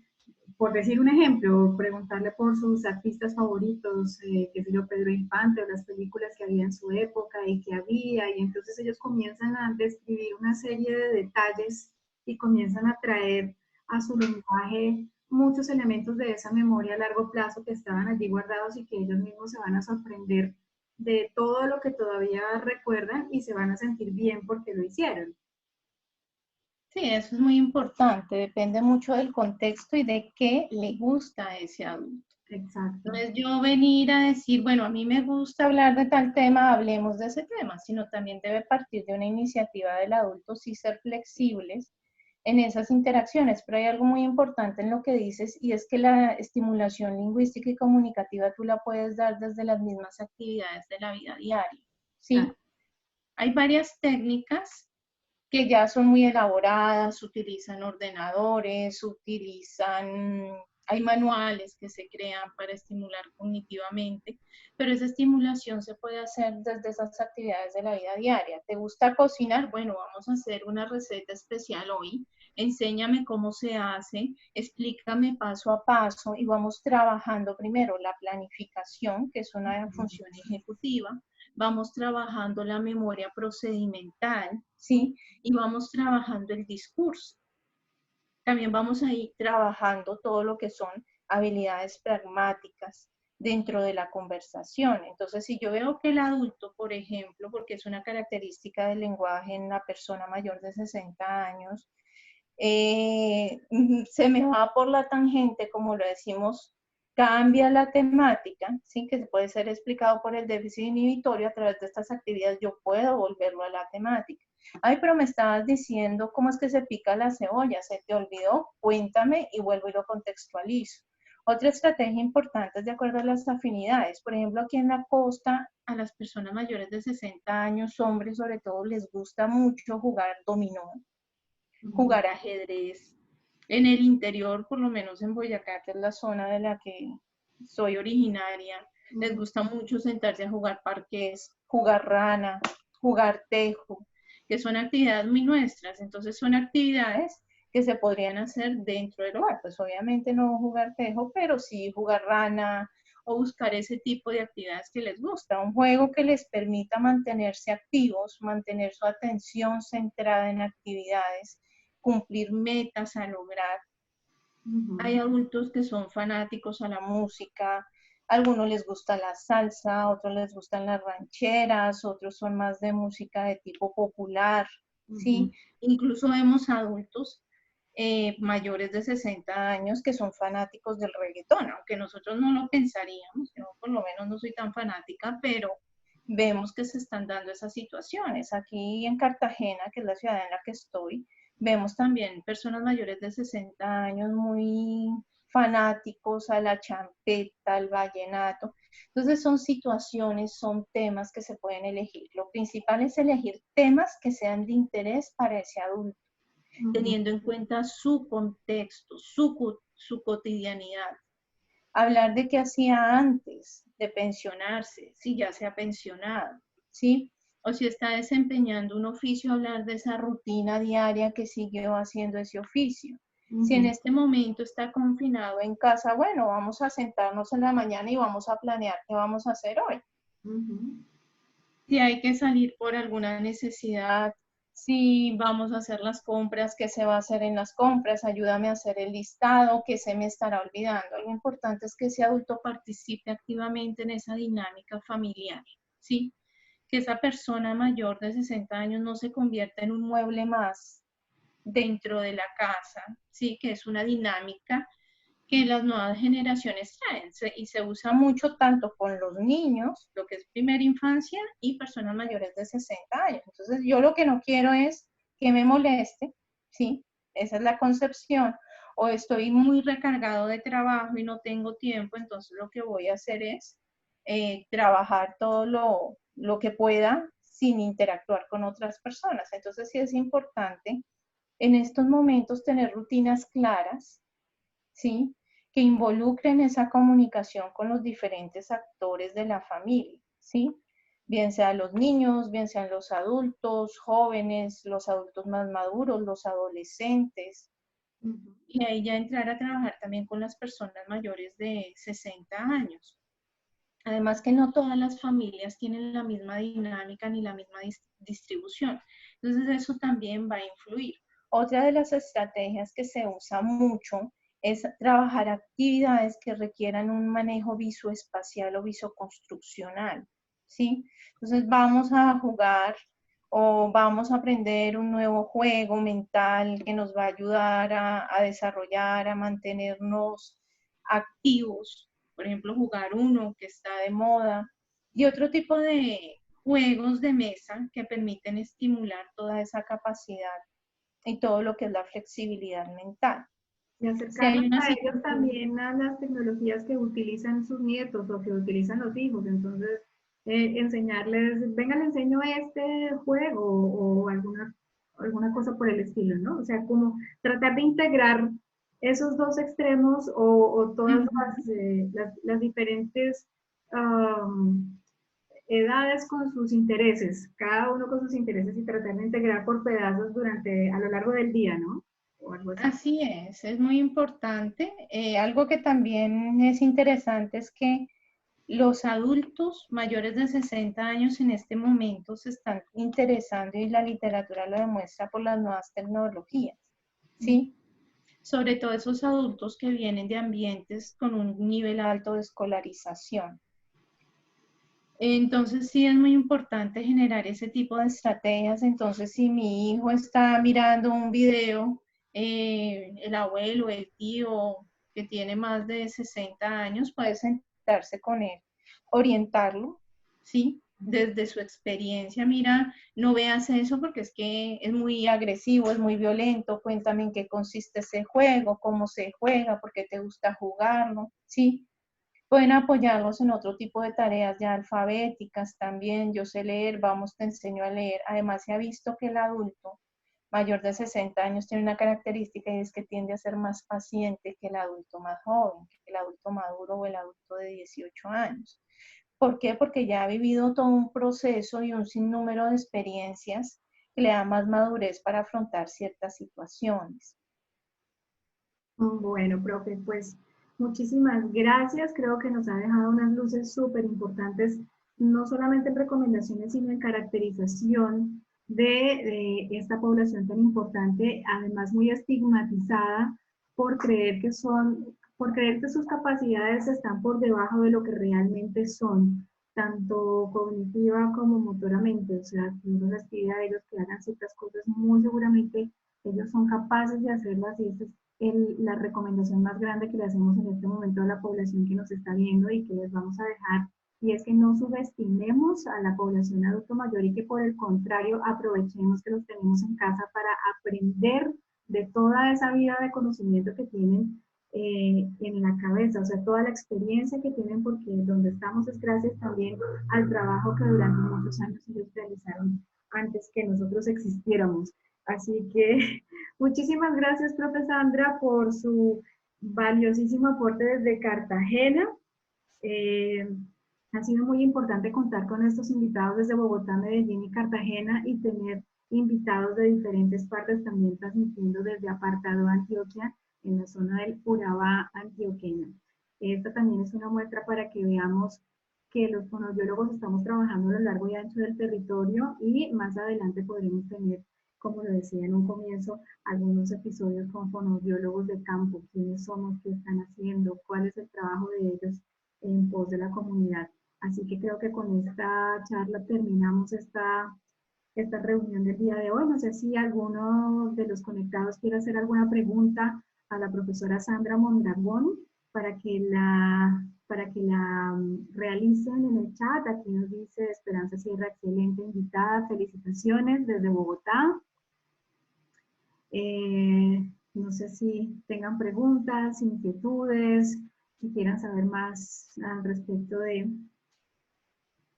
por decir un ejemplo, preguntarle por sus artistas favoritos, qué sé yo, Pedro Infante, o las películas que había en su época y que había, y entonces ellos comienzan a describir una serie de detalles y comienzan a traer a su lenguaje muchos elementos de esa memoria a largo plazo que estaban allí guardados y que ellos mismos se van a sorprender de todo lo que todavía recuerdan y se van a sentir bien porque lo hicieron. Sí, eso es muy importante, depende mucho del contexto y de qué le gusta a ese adulto. Exacto. Entonces yo venir a decir, bueno, a mí me gusta hablar de tal tema, hablemos de ese tema, sino también debe partir de una iniciativa del adulto, sí ser flexibles en esas interacciones, pero hay algo muy importante en lo que dices y es que la estimulación lingüística y comunicativa tú la puedes dar desde las mismas actividades de la vida diaria, ¿sí? Claro. Hay varias técnicas que ya son muy elaboradas, utilizan ordenadores, hay manuales que se crean para estimular cognitivamente, pero esa estimulación se puede hacer desde esas actividades de la vida diaria. ¿Te gusta cocinar? Bueno, vamos a hacer una receta especial hoy. Enséñame cómo se hace, explícame paso a paso y vamos trabajando primero la planificación, que es una función ejecutiva, vamos trabajando la memoria procedimental, ¿sí? Y vamos trabajando el discurso. También vamos a ir trabajando todo lo que son habilidades pragmáticas dentro de la conversación. Entonces, si yo veo que el adulto, por ejemplo, porque es una característica del lenguaje en la persona mayor de 60 años, se me va por la tangente, como lo decimos, cambia la temática, ¿sí? Que puede ser explicado por el déficit inhibitorio a través de estas actividades, yo puedo volverlo a la temática. Ay, pero me estabas diciendo cómo es que se pica la cebolla, ¿se te olvidó? Cuéntame y vuelvo y lo contextualizo. Otra estrategia importante es de acuerdo a las afinidades. Por ejemplo, aquí en la costa, a las personas mayores de 60 años, hombres sobre todo, les gusta mucho jugar dominó, jugar ajedrez. En el interior, por lo menos en Boyacá, que es la zona de la que soy originaria, les gusta mucho sentarse a jugar parqués, jugar rana, jugar tejo, que son actividades muy nuestras. Entonces son actividades que se podrían hacer dentro del hogar. Pues obviamente no jugar tejo, pero sí jugar rana o buscar ese tipo de actividades que les gusta. Un juego que les permita mantenerse activos, mantener su atención centrada en actividades, cumplir metas a lograr. Hay adultos que son fanáticos a la música, a algunos les gusta la salsa, a otros les gustan las rancheras, otros son más de música de tipo popular, ¿sí? Incluso vemos adultos mayores de 60 años que son fanáticos del reggaetón, aunque nosotros no lo pensaríamos, yo por lo menos no soy tan fanática, pero vemos que se están dando esas situaciones. Aquí en Cartagena, que es la ciudad en la que estoy, vemos también personas mayores de 60 años muy fanáticos a la champeta, al vallenato. Entonces son situaciones, son temas que se pueden elegir. Lo principal es elegir temas que sean de interés para ese adulto, teniendo en cuenta su contexto, su cotidianidad. Hablar de qué hacía antes de pensionarse, si ya se ha pensionado, ¿sí? O si está desempeñando un oficio, hablar de esa rutina diaria que siguió haciendo ese oficio. Si en este momento está confinado en casa, bueno, vamos a sentarnos en la mañana y vamos a planear qué vamos a hacer hoy. Si hay que salir por alguna necesidad, si vamos a hacer las compras, qué se va a hacer en las compras, ayúdame a hacer el listado, qué se me estará olvidando. Lo importante es que ese adulto participe activamente en esa dinámica familiar, ¿sí? Que esa persona mayor de 60 años no se convierta en un mueble más dentro de la casa, ¿sí? Que es una dinámica que las nuevas generaciones traen y se usa mucho tanto con los niños, lo que es primera infancia, y personas mayores de 60 años. Entonces yo lo que no quiero es que me moleste, ¿sí? Esa es la concepción. O estoy muy recargado de trabajo y no tengo tiempo, entonces lo que voy a hacer es trabajar todo lo que pueda sin interactuar con otras personas. Entonces sí es importante en estos momentos tener rutinas claras, ¿sí? Que involucren esa comunicación con los diferentes actores de la familia, ¿sí? Bien sean los niños, bien sean los adultos, jóvenes, los adultos más maduros, los adolescentes. Y ahí ya entrar a trabajar también con las personas mayores de 60 años. Además que no todas las familias tienen la misma dinámica ni la misma distribución. Entonces eso también va a influir. Otra de las estrategias que se usa mucho es trabajar actividades que requieran un manejo visoespacial o visoconstruccional, ¿sí? Entonces vamos a jugar o vamos a aprender un nuevo juego mental que nos va a ayudar a desarrollar, a mantenernos activos, por ejemplo, jugar uno que está de moda, y otro tipo de juegos de mesa que permiten estimular toda esa capacidad y todo lo que es la flexibilidad mental. Y Si hay acercarnos una a ellos situación, también a las tecnologías que utilizan sus nietos o que utilizan los hijos. Entonces, enseñarles, venga, le enseño este juego o alguna cosa por el estilo, ¿no? O sea, como tratar de integrar esos dos extremos o todas las diferentes edades con sus intereses, cada uno con sus intereses y tratar de integrar por pedazos a lo largo del día, ¿no? O algo así. así es muy importante. Algo que también es interesante es que los adultos mayores de 60 años en este momento se están interesando, y la literatura lo demuestra, por las nuevas tecnologías, ¿sí? Sobre todo esos adultos que vienen de ambientes con un nivel alto de escolarización. Entonces sí es muy importante generar ese tipo de estrategias. Entonces, si mi hijo está mirando un video, el abuelo, el tío que tiene más de 60 años, puede sentarse con él, orientarlo, ¿sí? Desde su experiencia, mira, no veas eso porque es que es muy agresivo, es muy violento, cuéntame en qué consiste ese juego, cómo se juega, por qué te gusta jugarlo, ¿sí? Pueden apoyarlos en otro tipo de tareas ya alfabéticas también. Yo sé leer, vamos, te enseño a leer. Además, se ha visto que el adulto mayor de 60 años tiene una característica, y es que tiende a ser más paciente que el adulto más joven, que el adulto maduro o el adulto de 18 años. ¿Por qué? Porque ya ha vivido todo un proceso y un sinnúmero de experiencias que le da más madurez para afrontar ciertas situaciones. Bueno, profe, pues muchísimas gracias. Creo que nos ha dejado unas luces súper importantes, no solamente en recomendaciones, sino en caracterización de esta población tan importante, además muy estigmatizada por creer por creer que sus capacidades están por debajo de lo que realmente son, tanto cognitiva como motoramente. O sea, si uno les pide a ellos que hagan ciertas cosas, muy seguramente ellos son capaces de hacerlas, y esta es la recomendación más grande que le hacemos en este momento a la población que nos está viendo y que les vamos a dejar, y es que no subestimemos a la población adulto mayor y que por el contrario aprovechemos que los tenemos en casa para aprender de toda esa vida de conocimiento que tienen en la cabeza, o sea, toda la experiencia que tienen, porque donde estamos es gracias también al trabajo que durante muchos años ellos realizaron antes que nosotros existiéramos. Así que muchísimas gracias, profe Sandra, por su valiosísimo aporte desde Cartagena. Ha sido muy importante contar con estos invitados desde Bogotá, Medellín y Cartagena, y tener invitados de diferentes partes también transmitiendo desde Apartado, Antioquia, en la zona del Urabá antioqueño. Esta también es una muestra para que veamos que los fonoaudiólogos estamos trabajando a lo largo y ancho del territorio, y más adelante podremos tener, como lo decía en un comienzo, algunos episodios con fonoaudiólogos de campo, quiénes somos, qué están haciendo, cuál es el trabajo de ellos en pos de la comunidad. Así que creo que con esta charla terminamos esta reunión del día de hoy. No sé si alguno de los conectados quiere hacer alguna pregunta a la profesora Sandra Mondragón para que la realicen en el chat. Aquí nos dice Esperanza Sierra, excelente invitada, felicitaciones desde Bogotá. No sé si tengan preguntas, inquietudes, si quieran saber más al respecto de...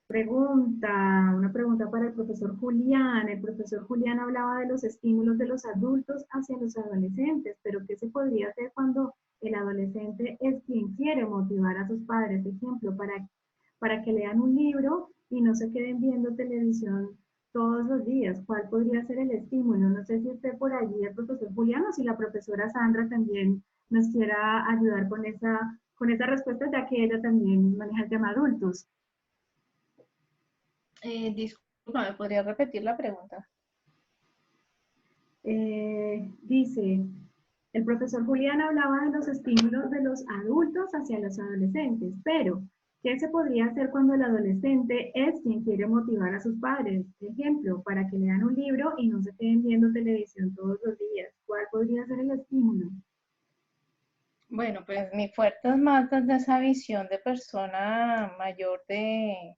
Una pregunta para el profesor Julián. El profesor Julián hablaba de los estímulos de los adultos hacia los adolescentes, pero ¿qué se podría hacer cuando el adolescente es quien quiere motivar a sus padres? Ejemplo, para que lean un libro y no se queden viendo televisión todos los días. ¿Cuál podría ser el estímulo? No sé si esté por allí el profesor Julián o si la profesora Sandra también nos quiera ayudar con esa respuesta, ya que ella también maneja el tema adultos. Disculpa, ¿me podría repetir la pregunta? Dice, el profesor Julián hablaba de los estímulos de los adultos hacia los adolescentes, pero ¿Qué se podría hacer cuando el adolescente es quien quiere motivar a sus padres? Ejemplo, para que lean un libro y no se queden viendo televisión todos los días. ¿Cuál podría ser el estímulo? Bueno, pues mi fuerte es más desde esa visión de persona mayor de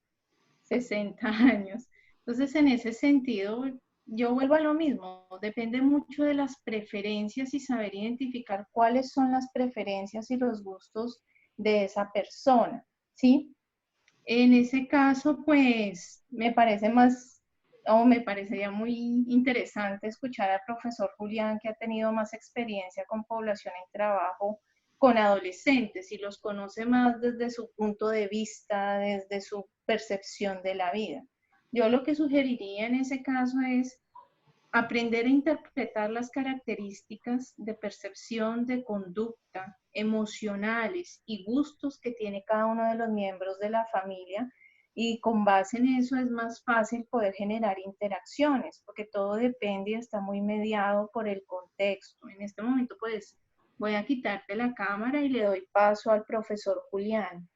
60 años. Entonces, en ese sentido, yo vuelvo a lo mismo. Depende mucho de las preferencias y saber identificar cuáles son las preferencias y los gustos de esa persona, ¿sí? En ese caso, pues me parece más, o me parecería muy interesante escuchar al profesor Julián, que ha tenido más experiencia con población en trabajo con adolescentes y los conoce más desde su punto de vista, desde su percepción de la vida. Yo lo que sugeriría en ese caso es aprender a interpretar las características de percepción, de conducta, emocionales y gustos que tiene cada uno de los miembros de la familia, y con base en eso es más fácil poder generar interacciones, porque todo depende y está muy mediado por el contexto. En este momento pues voy a quitarte la cámara y le doy paso al profesor Julián.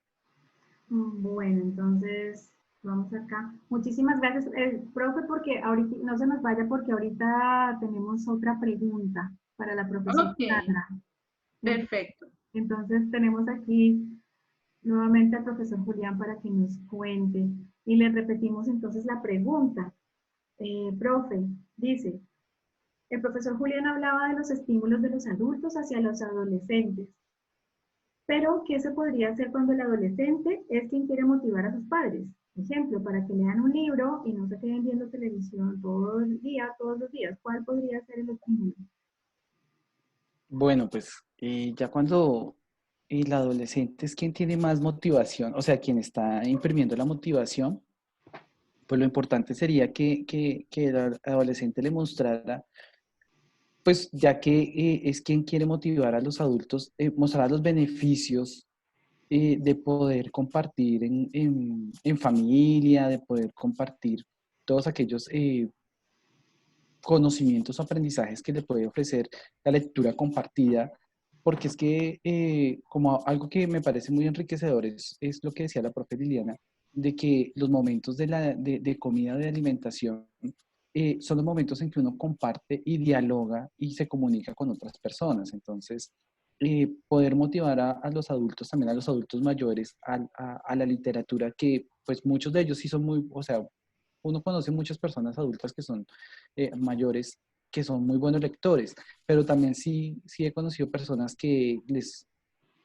Bueno, entonces vamos acá. Muchísimas gracias, profe, porque ahorita no se nos vaya porque ahorita tenemos otra pregunta para la profesora Ok, Sandra. perfecto. Entonces tenemos aquí nuevamente al profesor Julián para que nos cuente. Y le repetimos entonces la pregunta. Profe, dice, el profesor Julián hablaba de los estímulos de los adultos hacia los adolescentes. Pero, ¿qué se podría hacer cuando el adolescente es quien quiere motivar a sus padres? Ejemplo, para que lean un libro y no se queden viendo televisión todo el día, todos los días. ¿Cuál podría ser el estímulo? Bueno, pues ya cuando el adolescente es quien tiene más motivación, o sea, quien está imprimiendo la motivación, pues lo importante sería que el adolescente le mostrara, pues ya que es quien quiere motivar a los adultos, mostrar los beneficios de poder compartir en familia, de poder compartir todos aquellos conocimientos, aprendizajes que le puede ofrecer la lectura compartida, porque es que como algo que me parece muy enriquecedor es lo que decía la profe Liliana, de que los momentos de comida, de alimentación, son los momentos en que uno comparte y dialoga y se comunica con otras personas. Entonces, poder motivar a los adultos, también a los adultos mayores, a la literatura, que pues muchos de ellos sí son muy, o sea, uno conoce muchas personas adultas que son mayores, que son muy buenos lectores, pero también sí he conocido personas que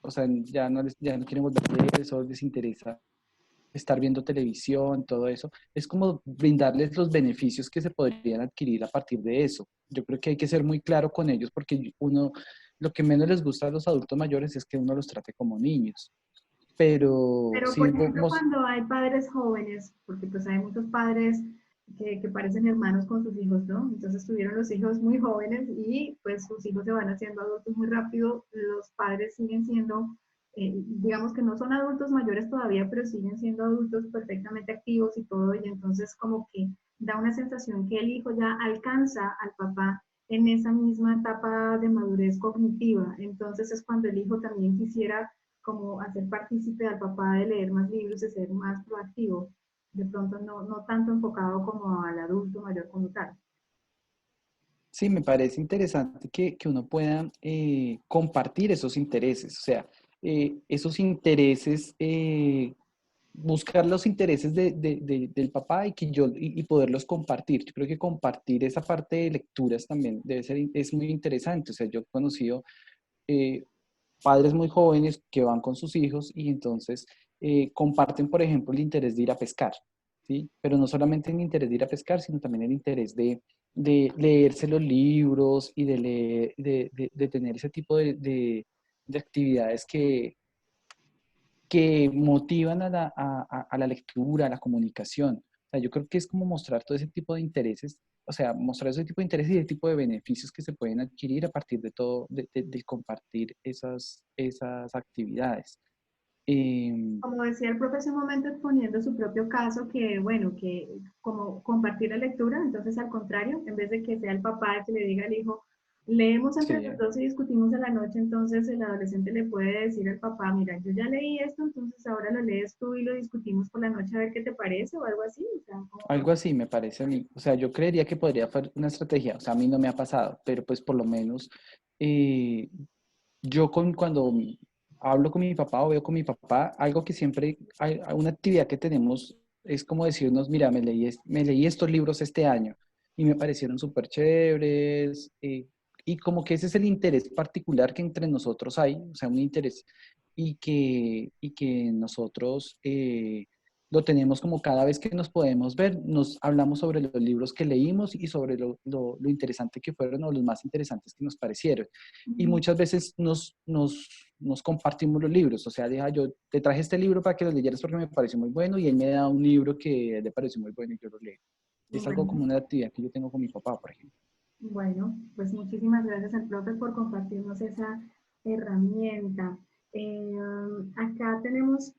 o sea, ya no quieren volver a leer, eso les interesa estar viendo televisión, todo eso. Es como brindarles los beneficios que se podrían adquirir a partir de eso. Yo creo que hay que ser muy claro con ellos porque lo que menos les gusta a los adultos mayores es que uno los trate como niños. Pero Pero, por sí, ejemplo, cuando hay padres jóvenes, porque pues hay muchos padres que parecen hermanos con sus hijos, ¿no? Entonces tuvieron los hijos muy jóvenes y pues sus hijos se van haciendo adultos muy rápido, los padres siguen siendo, digamos que no son adultos mayores todavía, pero siguen siendo adultos perfectamente activos y todo, y entonces como que da una sensación que el hijo ya alcanza al papá en esa misma etapa de madurez cognitiva. Entonces es cuando el hijo también quisiera como hacer partícipe al papá de leer más libros, de ser más proactivo, de pronto no tanto enfocado como al adulto mayor como tal. sí, me parece interesante que uno pueda compartir esos intereses, o sea, esos intereses, buscar los intereses del papá y y poderlos compartir. Yo creo que compartir esa parte de lecturas también es muy interesante. O sea, yo he conocido eh, padres muy jóvenes que van con sus hijos y entonces comparten, por ejemplo, el interés de ir a pescar, ¿sí? Pero no solamente el interés de ir a pescar, sino también el interés de leerse los libros y de tener ese tipo de actividades que motivan a la lectura, a la comunicación. O sea, yo creo que es como mostrar todo ese tipo de intereses, o sea, mostrar ese tipo de intereses y el tipo de beneficios que se pueden adquirir a partir de todo, de compartir esas actividades. Eh, Como decía el profe hace un momento exponiendo su propio caso, que bueno, que como compartir la lectura, entonces al contrario, en vez de que sea el papá el que le diga al hijo, Leemos entre Sí. los dos y discutimos en la noche, entonces el adolescente le puede decir al papá, mira, yo ya leí esto, entonces ahora lo lees tú y lo discutimos por la noche a ver qué te parece o algo así. O sea, como Algo así me parece a mí. O sea, yo creería que podría ser una estrategia. O sea, a mí no me ha pasado, pero pues por lo menos eh, cuando hablo con mi papá o veo con mi papá, algo que siempre, hay una actividad que tenemos es como decirnos, mira, me leí estos libros este año y me parecieron súper chéveres. Y como que ese es el interés particular que entre nosotros hay, o sea, un interés y que nosotros lo tenemos como cada vez que nos podemos ver, nos hablamos sobre los libros que leímos y sobre lo interesante que fueron o los más interesantes que nos parecieron. Y muchas veces nos compartimos los libros, o sea, deja, yo te traje este libro para que lo leyeras porque me pareció muy bueno y él me da un libro que le pareció muy bueno y yo lo leo. Es algo como bueno, una actividad que yo tengo con mi papá, por ejemplo. bueno, pues muchísimas gracias al profe por compartirnos esa herramienta. Acá tenemos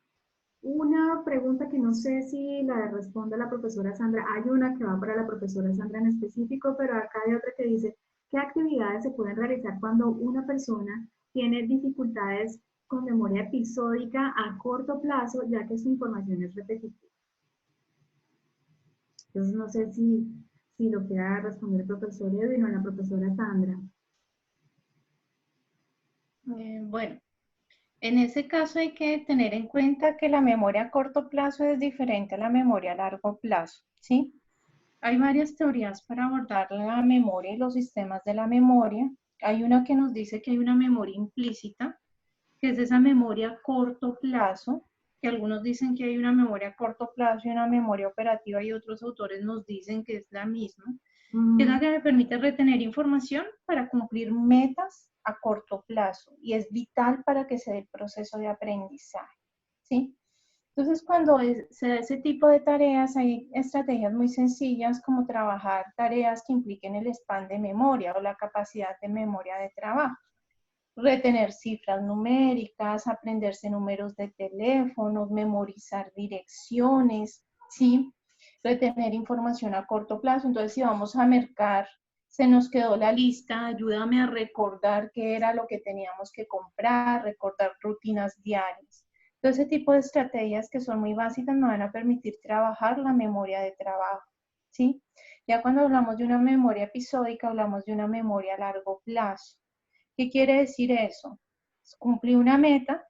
una pregunta que no sé si la responde la profesora Sandra. Hay una que va para la profesora Sandra en específico, pero acá hay otra que dice, ¿qué actividades se pueden realizar cuando una persona tiene dificultades con memoria episódica a corto plazo, ya que su información es repetitiva? Entonces no sé si lo quiera responder el profesor Edwin o la profesora Sandra. Bueno, en ese caso hay que tener en cuenta que la memoria a corto plazo es diferente a la memoria a largo plazo, ¿sí? Hay varias teorías para abordar la memoria y los sistemas de la memoria. Hay una que nos dice que hay una memoria implícita, que es esa memoria a corto plazo, que algunos dicen que hay una memoria a corto plazo y una memoria operativa y otros autores nos dicen que es la misma, que es la que me permite retener información para cumplir metas a corto plazo y es vital para que se dé el proceso de aprendizaje, ¿sí? Entonces, cuando se da ese tipo de tareas, hay estrategias muy sencillas como trabajar tareas que impliquen el span de memoria o la capacidad de memoria de trabajo. Retener cifras numéricas, aprenderse números de teléfonos, memorizar direcciones, ¿sí? Retener información a corto plazo. Entonces, si vamos a mercar, se nos quedó la lista, ayúdame a recordar qué era lo que teníamos que comprar, recordar rutinas diarias. Todo ese tipo de estrategias que son muy básicas nos van a permitir trabajar la memoria de trabajo, ¿sí? Ya cuando hablamos de una memoria episódica, hablamos de una memoria a largo plazo. ¿Qué quiere decir eso? Cumplí una meta,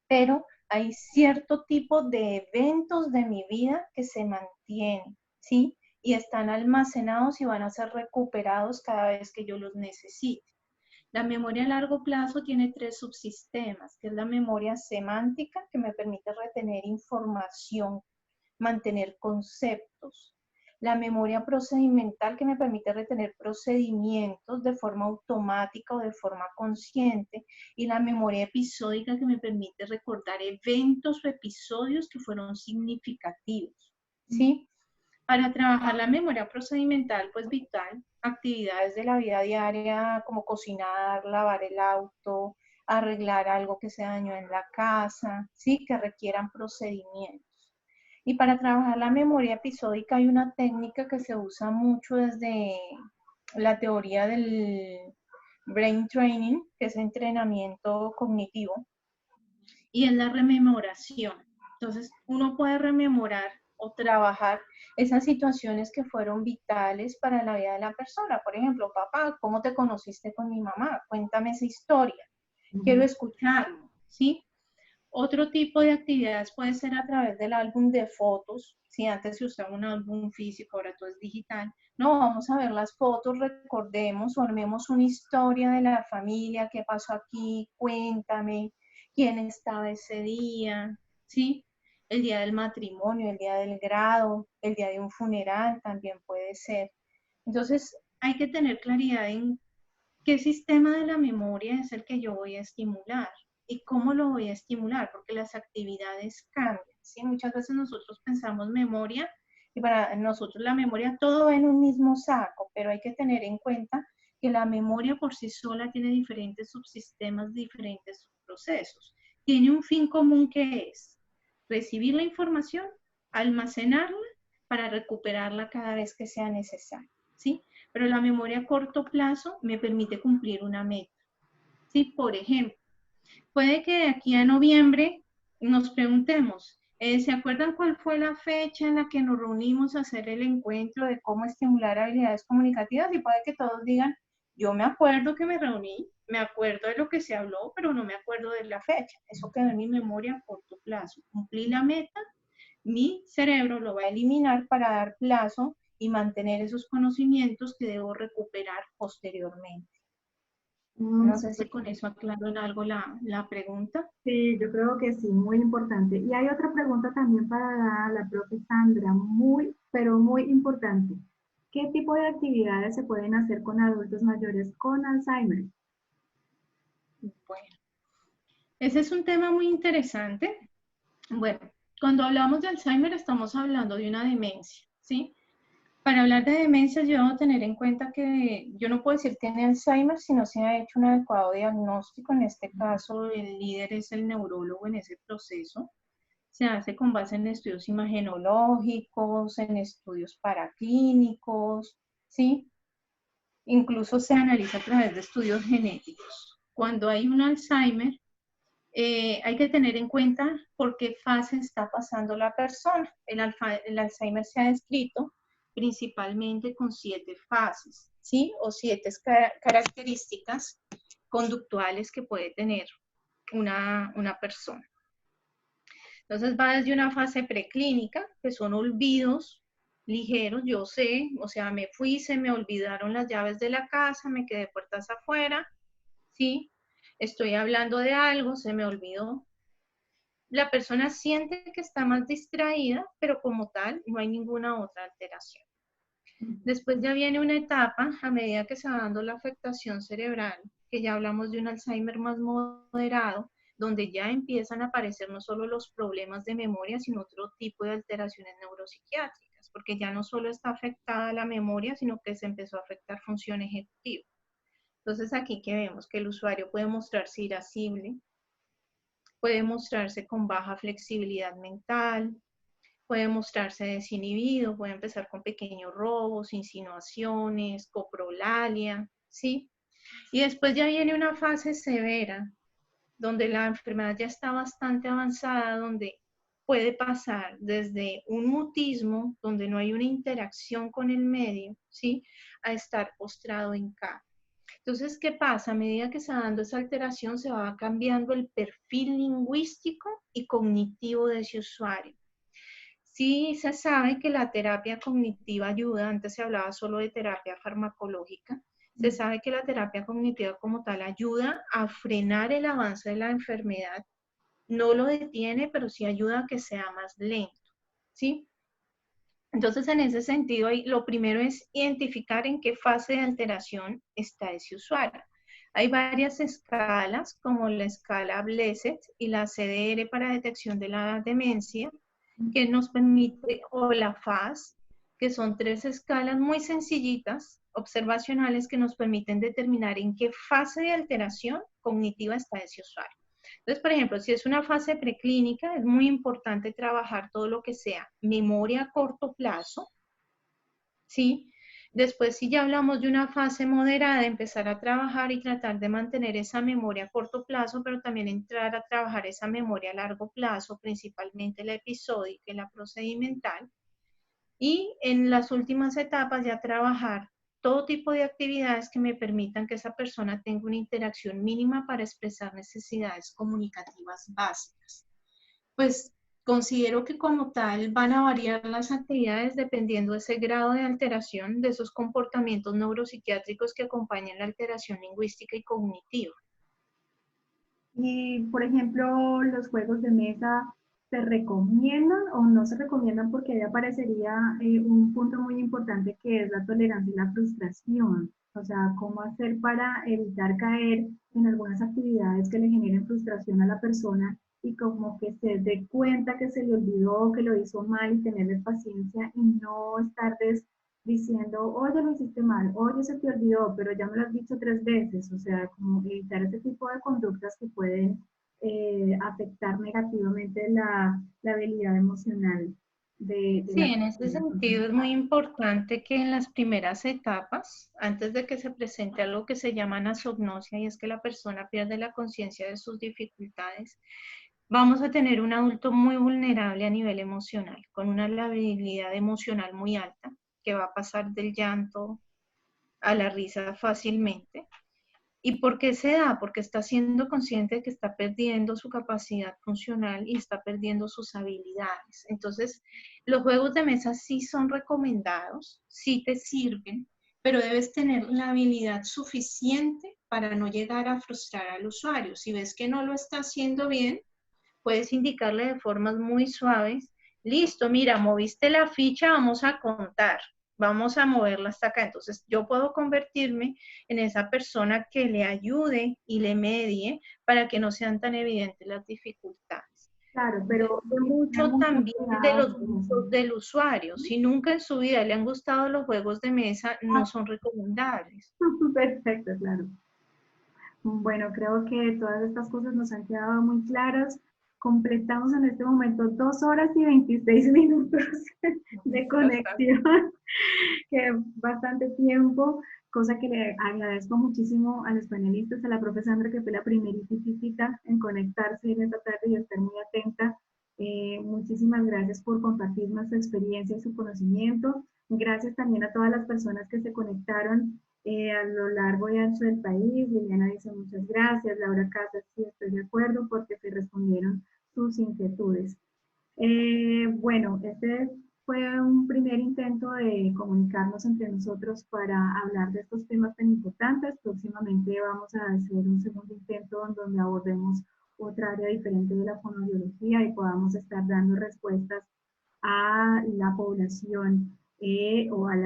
pero hay cierto tipo de eventos de mi vida que se mantienen, ¿sí? Y están almacenados y van a ser recuperados cada vez que yo los necesite. La memoria a largo plazo tiene 3 subsistemas, que es la memoria semántica, que me permite retener información, mantener conceptos. La memoria procedimental, que me permite retener procedimientos de forma automática o de forma consciente. Y la memoria episódica, que me permite recordar eventos o episodios que fueron significativos, ¿sí? Para trabajar la memoria procedimental, pues vital, actividades de la vida diaria como cocinar, lavar el auto, arreglar algo que se dañó en la casa, ¿sí? Que requieran procedimientos. Y para trabajar la memoria episódica hay una técnica que se usa mucho desde la teoría del brain training, que es entrenamiento cognitivo, y es la rememoración. Entonces, uno puede rememorar o trabajar esas situaciones que fueron vitales para la vida de la persona. Por ejemplo, papá, ¿cómo te conociste con mi mamá? Cuéntame esa historia. Quiero escucharlo, ¿sí? Otro tipo de actividades puede ser a través del álbum de fotos. Si antes se usaba un álbum físico, ahora todo es digital. No, vamos a ver las fotos, recordemos, formemos una historia de la familia, qué pasó aquí, cuéntame, quién estaba ese día, ¿sí? El día del matrimonio, el día del grado, el día de un funeral también puede ser. Entonces, hay que tener claridad en qué sistema de la memoria es el que yo voy a estimular y cómo lo voy a estimular, porque las actividades cambian, ¿sí? Muchas veces nosotros pensamos memoria y para nosotros la memoria todo va en un mismo saco, pero hay que tener en cuenta que la memoria por sí sola tiene diferentes subsistemas, diferentes subprocesos. Tiene un fin común que es recibir la información, almacenarla para recuperarla cada vez que sea necesario, ¿sí? pero la memoria a corto plazo me permite cumplir una meta. Sí, por ejemplo, puede que de aquí a noviembre nos preguntemos, ¿se acuerdan cuál fue la fecha en la que nos reunimos a hacer el encuentro de cómo estimular habilidades comunicativas? Y puede que todos digan, yo me acuerdo que me reuní, me acuerdo de lo que se habló, pero no me acuerdo de la fecha. Eso quedó en mi memoria a corto plazo. Cumplí la meta, mi cerebro lo va a eliminar para dar plazo y mantener esos conocimientos que debo recuperar posteriormente. No sé si con eso aclaro en algo la pregunta. Sí, yo creo que sí, muy importante. Y hay otra pregunta también para la profe Sandra, muy, pero muy importante. ¿Qué tipo de actividades se pueden hacer con adultos mayores con Alzheimer? Bueno, ese es un tema muy interesante. Bueno, cuando hablamos de Alzheimer estamos hablando de una demencia, ¿sí? Para hablar de demencia yo debo tener en cuenta que yo no puedo decir tiene Alzheimer si no se ha hecho un adecuado diagnóstico. En este caso, el líder es el neurólogo en ese proceso. Se hace con base en estudios imagenológicos, en estudios paraclínicos, ¿sí? Incluso se analiza a través de estudios genéticos. Cuando hay un Alzheimer, hay que tener en cuenta por qué fase está pasando la persona. El Alzheimer se ha descrito principalmente con 7 fases, ¿sí? O 7 características conductuales que puede tener una persona. Entonces va desde una fase preclínica, que son olvidos ligeros, yo sé, o sea, me fui, se me olvidaron las llaves de la casa, me quedé puertas afuera, ¿sí? Estoy hablando de algo, se me olvidó. La persona siente que está más distraída, pero como tal no hay ninguna otra alteración. Después ya viene una etapa, a medida que se va dando la afectación cerebral, que ya hablamos de un Alzheimer más moderado, donde ya empiezan a aparecer no solo los problemas de memoria, sino otro tipo de alteraciones neuropsiquiátricas, porque ya no solo está afectada la memoria, sino que se empezó a afectar función ejecutiva. Entonces aquí que vemos que el usuario puede mostrarse irascible, puede mostrarse con baja flexibilidad mental, puede mostrarse desinhibido, puede empezar con pequeños robos, insinuaciones, coprolalia, ¿sí? Y después ya viene una fase severa, donde la enfermedad ya está bastante avanzada, donde puede pasar desde un mutismo, donde no hay una interacción con el medio, ¿sí? A estar postrado en cama. Entonces, ¿qué pasa? A medida que se va dando esa alteración, se va cambiando el perfil lingüístico y cognitivo de ese usuario. Sí se sabe que la terapia cognitiva ayuda, antes se hablaba solo de terapia farmacológica, se sabe que la terapia cognitiva como tal ayuda a frenar el avance de la enfermedad, no lo detiene, pero sí ayuda a que sea más lento, ¿sí? Entonces, en ese sentido, lo primero es identificar en qué fase de alteración está ese usuario. Hay varias escalas, como la escala Blessed y la CDR para detección de la demencia, que nos permite, o la FAS, que son 3 escalas muy sencillitas, observacionales, que nos permiten determinar en qué fase de alteración cognitiva está ese usuario. Entonces, por ejemplo, si es una fase preclínica, es muy importante trabajar todo lo que sea memoria a corto plazo, ¿sí? Después, si ya hablamos de una fase moderada, empezar a trabajar y tratar de mantener esa memoria a corto plazo, pero también entrar a trabajar esa memoria a largo plazo, principalmente la episódica y la procedimental. Y en las últimas etapas ya trabajar todo tipo de actividades que me permitan que esa persona tenga una interacción mínima para expresar necesidades comunicativas básicas. Pues considero que como tal van a variar las actividades dependiendo de ese grado de alteración, de esos comportamientos neuropsiquiátricos que acompañan la alteración lingüística y cognitiva. Y, por ejemplo, los juegos de mesa, ¿se recomiendan o no se recomiendan? Porque ahí aparecería un punto muy importante que es la tolerancia y la frustración. O sea, cómo hacer para evitar caer en algunas actividades que le generen frustración a la persona y como que se dé cuenta que se le olvidó, que lo hizo mal y tenerle paciencia y no estar diciendo, oye, lo hiciste mal, oye, se te olvidó, pero ya me lo has dicho 3 veces, o sea, como evitar ese tipo de conductas que pueden afectar negativamente la habilidad emocional. Sí, en ese sentido es muy importante que en las primeras etapas, antes de que se presente algo que se llama anasognosia, y es que la persona pierde la conciencia de sus dificultades, vamos a tener un adulto muy vulnerable a nivel emocional, con una labilidad emocional muy alta, que va a pasar del llanto a la risa fácilmente. ¿Y por qué se da? Porque está siendo consciente de que está perdiendo su capacidad funcional y está perdiendo sus habilidades. Entonces, los juegos de mesa sí son recomendados, sí te sirven, pero debes tener la habilidad suficiente para no llegar a frustrar al usuario. Si ves que no lo está haciendo bien, puedes indicarle de formas muy suaves, listo, mira, moviste la ficha, vamos a contar, vamos a moverla hasta acá. Entonces yo puedo convertirme en esa persona que le ayude y le medie para que no sean tan evidentes las dificultades. Claro, pero Mucho también de cuidado los con eso. gustos del usuario. Si nunca en su vida le han gustado los juegos de mesa, no son recomendables. Perfecto, claro. Bueno, creo que todas estas cosas nos han quedado muy claras. Completamos en este momento 2 horas y 26 minutos de conexión, que es bastante tiempo, cosa que le agradezco muchísimo a los panelistas, a la profesora Sandra, que fue la primerita en conectarse en esta tarde y estar muy atenta. Muchísimas gracias por compartirnos su experiencia y su conocimiento. Gracias también a todas las personas que se conectaron a lo largo y ancho del país. Liliana dice muchas gracias. Laura Casas, sí, estoy de acuerdo porque se respondieron sus inquietudes. Bueno, este fue un primer intento de comunicarnos entre nosotros para hablar de estos temas tan importantes. Próximamente vamos a hacer un segundo intento en donde abordemos otra área diferente de la fonoaudiología y podamos estar dando respuestas a la población o a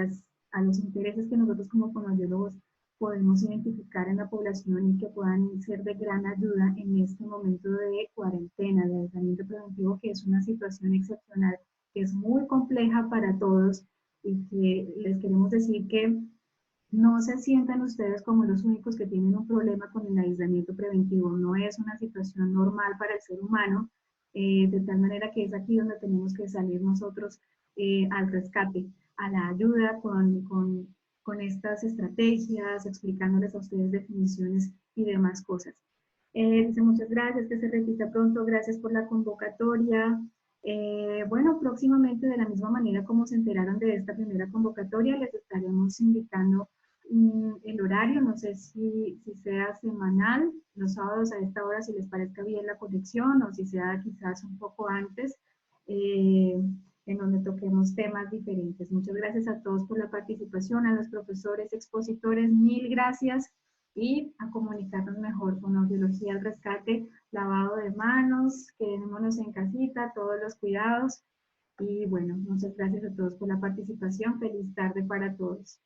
los intereses que nosotros como fonoaudiólogos podemos identificar en la población y que puedan ser de gran ayuda en este momento de cuarentena, de aislamiento preventivo, que es una situación excepcional, que es muy compleja para todos y que les queremos decir que no se sientan ustedes como los únicos que tienen un problema con el aislamiento preventivo. No es una situación normal para el ser humano, de tal manera que es aquí donde tenemos que salir nosotros al rescate, a la ayuda con estas estrategias, explicándoles a ustedes definiciones y demás cosas. Dice muchas gracias, que se repita pronto, gracias por la convocatoria. Bueno, próximamente de la misma manera como se enteraron de esta primera convocatoria, les estaremos indicando el horario, no sé si sea semanal, los sábados a esta hora, si les parezca bien la conexión, o si sea quizás un poco antes, en donde toquemos temas diferentes. Muchas gracias a todos por la participación, a los profesores, expositores, mil gracias, y a comunicarnos mejor con audiología al rescate, lavado de manos, quedémonos en casita, todos los cuidados, y bueno, muchas gracias a todos por la participación, feliz tarde para todos.